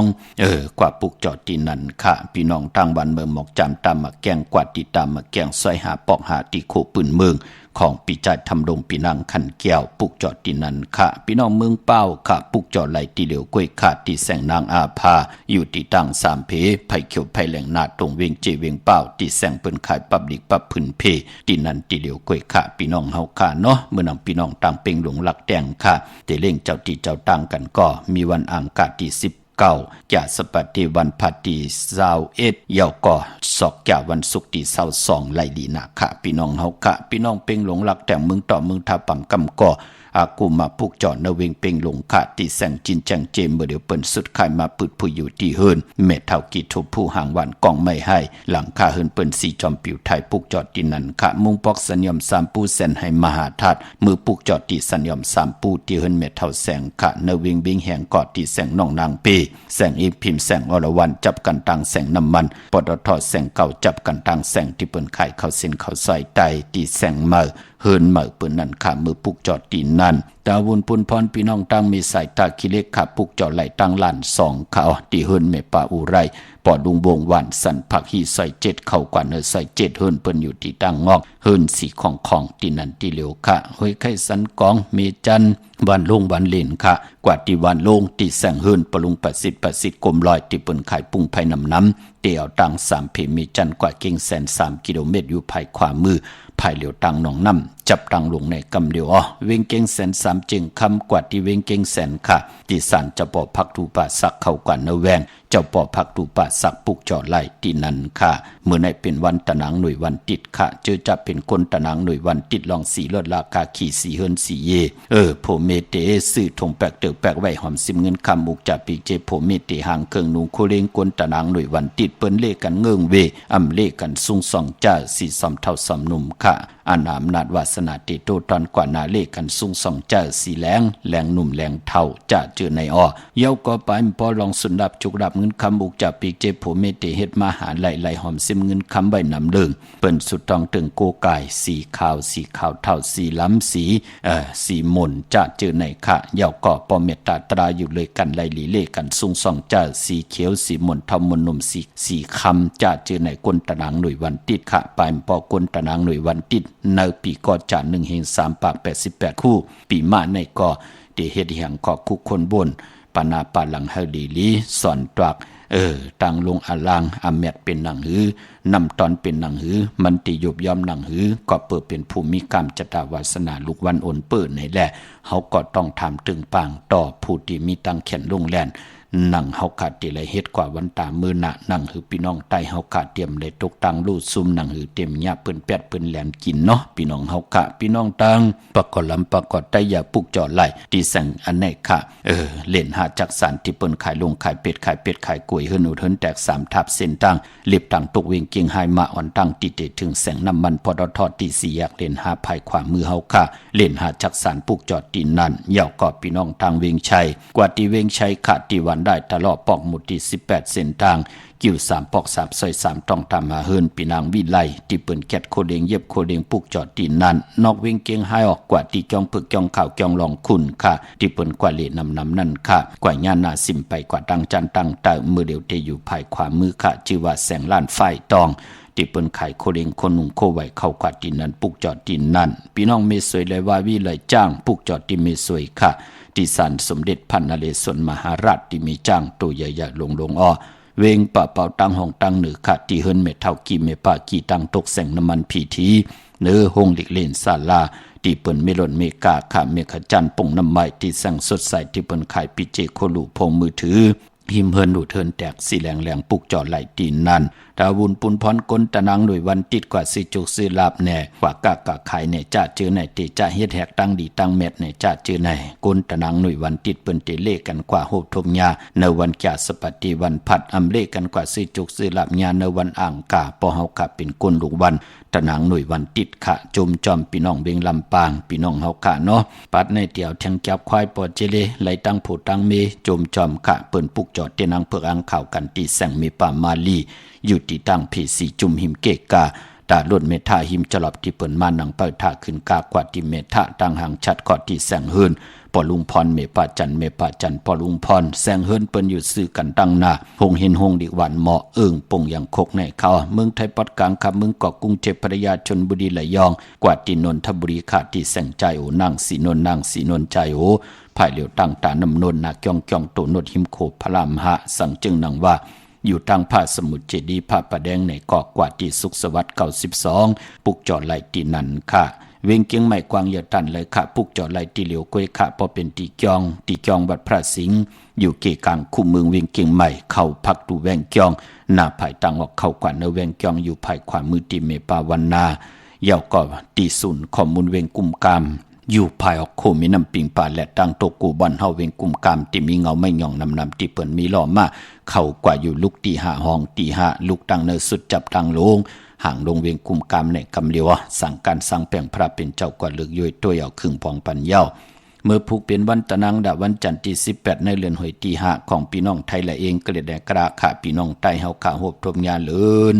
Speaker 1: กว่าปุกจอดตีนันค่ะพี่น้องต่างวันเมืองหมอกจำตามมาแกงกว่าตีตามมาแกงซอยหาปอกหาตีโคปืนเมืองของปีใจทำดงปีนางขันแก้วปุกจอดตีนันค่ะพี่น้องเมืองเป้าค่ะปุกจอดไหลตีเหลียวกล้วยขาดตีแสงนางอาภาอยู่ตีตั้งสามเพไผ่เขียวไผ่แหลงนาตรงเวียงเจเวียงเป้าตีแสงเปิ้นขายปับดิกปับพื้นเพตีนันตีเหลียวกล้วยค่ะพี่น้องเฮาค่ะเนาะเมื่อนำพี่น้องต่างเป่งหลงหลักแดงค่ะแต่เล่งเจ้าตีเจ้าต่างกันก็มีวันอังคารที่เก่าแก่สปัติวันพัดตี21ยาวก่อศอกแก่วันศุกร์ที่22ไล่ลีนาค่ะพี่น้องเฮาค่ะพี่น้องเป่งหลงหลักแต่งเมืองต่อเมืองทาปังกำก่ออากูมาพุกจอดนเวงเป่งหลงค่ะตีแสงจินจังเจมเมื่อเดี๋ยวเปิ้นสุดขายมาปึดผู้อยู่ที่เฮินเม็ดเท่ากี่ทุบผู้ห่างวันกองไม่ให้หลังค่าเฮินเปิ้นสีจอมปิวไทยปุกจอดที่นั่นค่ะมุงปอกสัญญม3ปูแสนให้มหาธาตุมือปุกจอดที่สัญญม3ปูที่เฮินเม็ดเท่าแสงค่ะนเวงบิงแห่งกอดที่แสงน้องนางปีแสงอีพิมพ์แสงอรวรรณจับกันตังแสงน้ำมันปตทแสงเก่าจับกันตังแสงที่เปิ้นขายเข้าเส้นเข้าซอยไตที่แสงเมื่อเฮินเหมือปืนนั่นขามือปุกจอดตีนนั่นตาวุนปุนพรพี่น้องตั้งมีสายตาคิเล็กขาปุกจอดไหลตั้งล้าน2เขาตีเฮินเมป่าอุไรปอดุงวงวันสันผักฮีใส่7เข้ากว่าเนอใส่7เฮินเปิ้นอยู่ที่ตั้งงอกเฮินสีของตีนันตีเหลียวค่ะห้อยไข่สันกองเมจันวันลงวันเล่นค่ะกว่าที่วันลงตีแสงเฮินปรุงประสิทธิ์กลมลอยที่เปิ้นขายปุ้งไผ่น้ำเตียวตัง3เพมีจันกว่าเก่งแสน3กิโลเมตรอยู่ภายขวามือภายเหลียวตังหนองน้ำจับตังลงในกำเดียวเวงเก่งแสน3จึงคำกว่าที่เวงเก่งแสนค่ะที่สันจะปอพักทูป่าสักเข้ากว่าเนแวงเจ้าปอพักทูป่าสักปุกจอดไหลที่นั่นค่ะเมื่อในเป็นวันตะนังหน่วยวันติดค่ะเจอจะเป็นคนตะนังหน่วยวันติดลองสีลดราคาขี่สีเฮินสีเยโพเมเตซื้อทงแปกเตอแปกไว้หอมซิมเงินคำมุกจากปีเจโพเมเตห่างเครื่องนูโคเลงคนตะนังหน่วยวันติดเปิ้นเลกันเงิงเวอำเลกันซุงส่องจ้าสีสอมเท่าสอมหนุ่มค่ะอาณาอำนาจวาสนาเตโตตอนกว่านาเลกันซุงส่องจ้าสีแรงหนุ่มแรงเท่าจะเจอในเย้าก็ไปพอลองสุนดับจุกดับเงินคำบุกจากปีเจโผเมเตเฮ็ดมาหาไหลหอมซิมเงินคำใบนำเลิงเปิ้นสุดทองตึงโกไก่สีขาวเท่าสีล้ำสีมนจะเจอในค่ะเย้าก็ปอเมตตาตราอยู่เลยกันไหลลีเลกันซุงส่องจ้าสีเขียวสีมนเท่ามนนมสีคำจะเจอในกลตะนางหน่วยวันติดค่ะไปพอกลตะนางหน่วยวันติดในปีก่อจาน1เฮง3ปาก88คู่ปีมาในก็ได้เฮ็ดอย่างก็คุกคนบนปานาปาหลังเฮดีลีสอนตรักต่างลงอลังอเมดเป็นหนังหือนำตอนเป็นหนังหือมันติยุบยอมหนังหือก็เปิดเป็นภูมิกรรมจตาวาสนาลูกวันโอนเปิดในแหละเฮาก็ต้องทำตึงปางต่อผู้ที่มีตังแขนลงแลนหนังเฮาขาดติเลยเฮ็ดกว่าวันตามือหนะหนังหือพี่น้องใต้เฮาขาดเตรียมเลยตกตังลู่ซุ่มหนังหือเต็มยะเปิ้นแปดเปิ้นแหลนกินเนาะพี่น้องเฮาขาพี่น้องตังประกอบลำประกอบใต้อย่าปุกจอไหลที่สั่งอันไหนค่ะเล่นหาจักสารที่เปิ้นขายลงขายเป็ดขายกล้วยเฮิรนอุดเฮิรนแตก3ทับเส้นตังเล็บตังตกเวงเกียงไฮมาอ่อนตังติเตถึงแสงน้ำมันพอดทอดที่4แยกเล่นหาภายขวามือเฮาค่ะเล่นหาจักสารปุกจอตีนนั่นยาวก็พี่น้องทางเวงชัยกว่าที่เวงชัยขาดที่วันได้ตลอดปอกหมุดที่18เส้นทางกิ้ว3ปอก3ซอย3ต้องทำหาเฮิรนปีนางวิไลที่เปิ้นแกดโคเดงเย็บโคเดงปุกจอตีนนั่นนอกเวงเกียงไฮออกกว่าที่จองปึกจองข่าวจองลองคุณค่ะที่เปิ้นกว่าเลนำนั่นค่ะกว่าญาณาสิมไปกว่าดังจันตังตะมือเดียวเตอยู่ภายขวามือค่ะชื่อว่าแสงล้านไฟตองที่เปิ้นขายโคเดงคนนุ่งโคไว้เข้ากว่าตีนนั้นปุกจอตีนนั่นพี่น้องเมสวยเลยว่าวิเลยจ้างปุกจอตีเมสวยค่ะที่ศาลสมเด็จพันนเรศวรมหาราชที่มีจ้างตัวใหญ่ๆลงเวงปะเป่าตังห้องตังเหนือค่ะที่เฮิรนเม็ดเท่ากี่เมปากี่ตังตกแสงน้ำมันผีทีเนื้อห้องหลีกเล่นศาลาที่เปิ้นเมลอนเมกาค่ะเมฆจันป่งน้ำไม้ที่แสงสดใสที่เปิ้นขายปิเจโคลูพงมือถือหิมเฮิรนดูเทินแตกสีแหลงปุกจอไหลตีนนั่น ดาวุนปุนพรกลตะนังหน่วยวันติดกว่าสิจุกซื้อลาบแน่กว่ากะไข่เนี่ยจะเจอในติจะเฮ็ดแหกตั้งดีตั้งเม็ดเนี่ยจะเจอในกลตะนังหน่วยวันติดเปิ้นติเลกันกว่าโหทมยาในวันกะสปฏิวันพัดอำเลกันกว่าสิจุกซื้อลาบญาในวันอ่างกาปอเฮากะเป็นกลลุงวันตะนังหน่วยวันติดขะจุมจอมพี่น้องเวียงลำปางพี่น้องเฮากะเนาะปัดในเตียวแทงจับควายปอเจเลไหลตั้งผู้ตั้งเมจุมจอมขะเปิ้นปุกจอดเตนังเพิกอังข่าวกันตีแสงมีป่ามาลีอยู่ที่ตั้งเพสีจุมหิมเกกาตาลุ่นเมทาหิมจลอบที่เปิ้นมานังเปิดท่าขึ้นกากว่าที่เมทาตั้งหางชัดกอดที่แสงเฮินปอลุงพรเมปาจันปอลุงพรแสงเฮินเปิ้นอยู่ซื้อกันตั้งหน้าหงเห็นหงดิหวานเหมาะเอิงปงอย่างคกในเขาเมืองไทยปอดกลางครับเมืองเกาะกรุงเทพพระยาชลบุรีระยองกว่าที่นนทบุรีขาดที่แสงใจโอนางสีนนใจโอภายเหลียวตั้งตานำนนนาจ้องโตนดหิมโคพระรามหะสังจึงนังว่าอยู่ทางภาคสมุทรเจดีภาคประแดงในเกาะกว่าที่สุขสวัสดิ์92ปุกจอดไหลตีนันค่ะเวงเกียงใหม่กวางอย่าตันเลยค่ะปุกจอดไหลตีเหลียวกวยค่ะพอเป็นตีจองบัดพระสิงห์อยู่เกกลางคุมเมืองเวงเกียงใหม่เข้าพักดูแวงจองหน้าภายตังออกเข้ากว่าเนแวงจองอยู่ภายขวามือตีเมปาวันนาเยาวก็ตีศูนย์ข้อมูลเวงกุมกามอยู่ภายออกโคมีน้ำปิงป่าและตังโตกูบอนเฮาเวงกุมกามที่มีเงาไม่หย่องนำที่เปิ้นมีล้อมาเข้ากว่าอยู่ลุกตี5ห้องตี5ลุกตังเนสุดจับตังลงห่างลงเวียงกุมกามในกำเลียวสั่งการสั่งแปลงพระเป็นเจ้ากว่าลึกย่อยตัวเอาครึ่งปองปันเย้าเมื่อผูกเป็นวันตะนังดาวันจันทร์ที่18ในเดือนหอยที่5ของพี่น้องไทยละเองก็เลยได้กระขาพี่น้องใต้เฮาขาโหบทมยาเลิน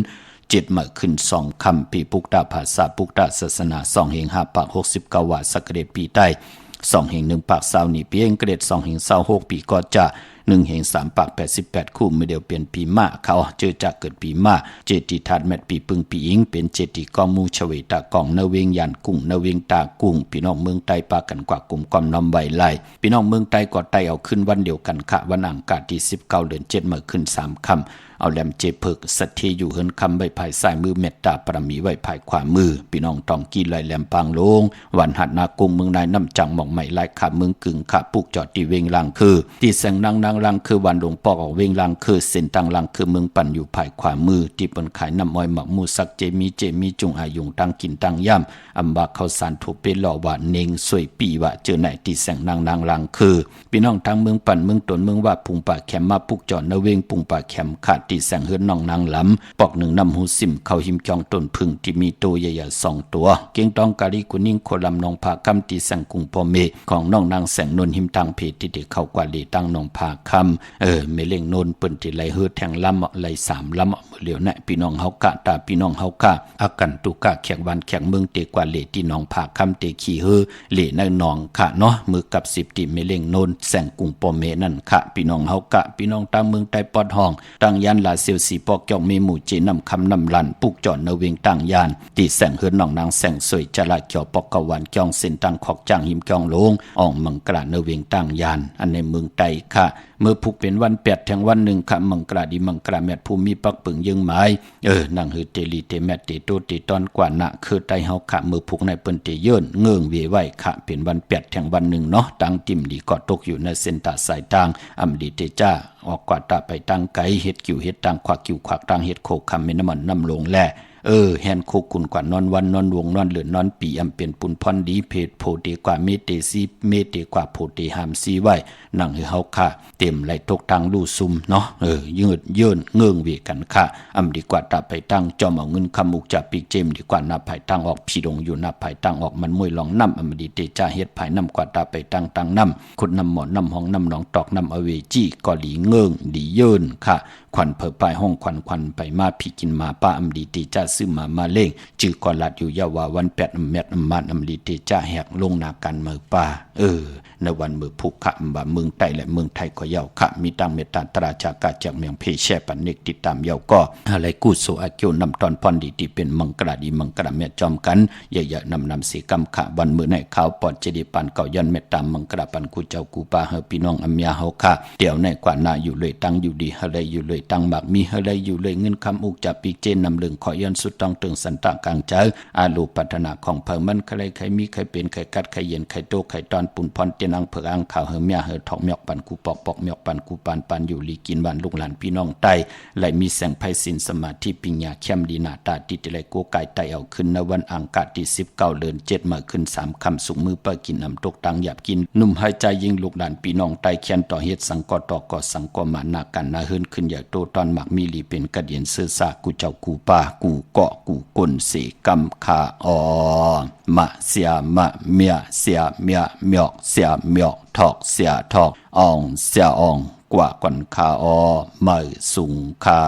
Speaker 1: 7มาขึ้น2คำปีปุกตาภาษาปุกตาศาสนา2แห่ง5ปาก69ว่าสักเดปีใต้2แห่ง1ปาก20นี่ปีเองเกรด2แห่ง26ปีก็จะ1แห่ง3ปาก88คู่ไม่เดียวเปลี่ยนปีมะเขาเจอจากเกิดปีมะเจติทัดแมตปีปึงปีอิงเป็นเจติกองมูชเวตากองนเวงยันกุ้งนเวงตากุ้งพี่น้องเมืองใต้ปากันกว่ากลุ่มกอมน้ำใบไล่พี่น้องเมืองใต้ก็ไต้เอาขึ้นวันเดียวกันค่ะวันอังคารที่19เดือน7มาขึ้น3ค่ำเอาแหลมเจเพิกสัตทีอยู่เฮินคำใบภายซ้ายมือเมตตาปรมีไว้ภายขวามือพี่น้องตองกีไหลแหลมปางลงวันหัดนากุงเมืองนายน้ำจังหม่องใหม่ลายขาเมืองกึ่งขาปุกจอดที่เวงลังคือที่แสงนางลังคือวันหลวงปอกออกเวงลังคือเส้นตังลังคือเมืองปั่นอยู่ภายขวามือที่บนขายน้ำอ้อยหมักมูสักเจมีจุงอายุงตังกินตังย่ำอัมบาเข้าสารถูกเป็นหล่อว่าเนงสวยปีว่าเจอไหนที่แสงนางลังคือพี่น้องทางเมืองปั่นเมืองตนเมืองว่าพุงป่าแคมมาปุกจอดนเวงปุงป่าแคมขาดที่แสงเฮือนน้องนางหลำปอกหนึ่งนำหูซิมเข้าหิมจองต้นพึ่งที่มีตัวใหญ่ๆ2ตัวเก่งตองกาลีกุนิ่งโคลำนองผาคำตีแสงกุงปอเมของน้องนางแสงนนหิมตังเพจที่เด็กเข้ากว่าลีตั้งนองผาคำเมเล่งนนเปิ้นที่ไหลเฮือแทงลำไหล3ลำเหลียวแน่พี่น้องเฮากะตาพี่น้องเฮากะอากันตุกะแขกวันแขกเมืองเตกว่าเลที่น้องผาคำเตขี่เฮือเลในนองค่ะเนาะมือกับ10ติเมเล่งนนแสงกุงปอเมนั่นค่ะพี่น้องเฮากะพี่น้องตามเมืองใต้ปอดห้องตั้งยันลาเซียวสีปอกเมหมู่เจนำคำนำลันปุกจอดนเวงต่างยานตีแสงเฮือนน้องนางแสงสวยจลาเกี่ยวปอกกวันจองเส้นตังขอกจางหิมจองลงอ่องมังกระนเวงต่างยานอันในเมืองไตค่ะเมื่อผูกเป็นวัน8แทงวัน1ค่ะมังกระดีมังกระแมทภูมิปักปึงยึงหมายนางหือเตลีเตแมทเตโตเตตอนกว่านะคือไตเฮาค่ะเมื่อผูกในเปิ้นเตเยินเงื่องเวไว้ค่ะเป็นวัน8แทงวัน1เนาะตังติ่มดีก็ตกอยู่ในเส้นตาสายตางอำดีเตจ้าออกกว่าตาไปตั้งไกเฮ็ดกิ่วเฮ็ดตังขวากกิ่วขวากตังเฮ็ดโคคำเป็นน้ำมันน้ำลงแล่แฮนโคกุนกว่านอนวันนอนวงนอนเหลือนอนปีอำเป็นปุนพรดีเพศโพเตกว่าเมเตซีเมเตกว่าโพเตหามซีไว้นั่งให้เฮาค่ะเต็มไหลตกทางลู่ซุมเนาะยืดเยินเงื่องเวกันค่ะอำดีกว่าตาไปตั้งจอมเอาเงินคำมุกจากปีเจมดีกว่านับภายตั้งออกพี่ดงอยู่นับภายตั้งออกมันมวยลองน้ำอำดีเตจ้าเฮ็ดภายน้ำกว่าตาไปตั้งน้ำคนน้ำหมอนน้ำห้องน้ำหนองตอกน้ำอเวจีก็หลีเงื่องดีเยินค่ะควันเผอปลายห้องควันไปมาพี่กินมาป้าอำดีเตจ้าซื้อมาเล่งจื้อก่อนลัดอยู่ยาวาวัน8เม็ดมันอำดีเตจ้าแหกลงนากันมือป้าในวันมือผูกขะบ่เมืองไต้และเมืองไทยก็เยาขะมีตั้งเมตตาตราชากาจากเมืองเพแช่ปันเนกติดตามเยาก็อะไรกู้โซอาเกียวนำตอนพรดีที่เป็นมังกรดีมังกรแม่จอมกันเยอะๆนำสีกำขะวันมือในข้าวปอดเจดีปันเก่ายันเมตตามังกรปันกูเจ้ากูปาเฮพี่น้องอัมยาเฮาค่ะเดี๋ยวในกว่านาอยู่เลยตั้งอยู่ดีอะไรอยู่เลยตั้งบักมีอะไรอยู่เลยเงินคำอุกจะปีเจนนำเรื่องขอยัน สุดต้องตึงสันตะกลางเจออาลูปัฒนาของเพิ่มมันใครใครมีใครเป็นใครกัดใครเย็นใครโตใครตอนปุ่นพรเตียนังเผือกอังข่าวเฮเมียเฮทอกเมียกปันกูปอกปอกเมียกปันกูปานปันอยู่ลีกินบ้านลูกหลานพี่น้องใต้และมีแสงไพศินสมาธิปิญญาเข้มดีนาตาติติเลยโกไก่ไตเอาขึ้นในวันอังคารที่19เดือน7มาขึ้น3ค่ำสุกมือเปิดกินน้ำตกตังหยาบกินนุ่มหายใจยิงลูกหลานพี่น้องใต้เขียนต่อเฮ็ดสังกอต่อก่อสังกอมานากันนาเฮินขึ้นใหญ่โตตอนหมักมีลีเป็นกระเดียนซื่อซากูเจ้ากูป่ากูเกาะกูกลเสกำคาอมะเสียมะเมียเสียเมียเมียกเสียเมียกทอกเสียทอกอ่องเสียอ่องกว่าก่อนคาอไม่สุงคา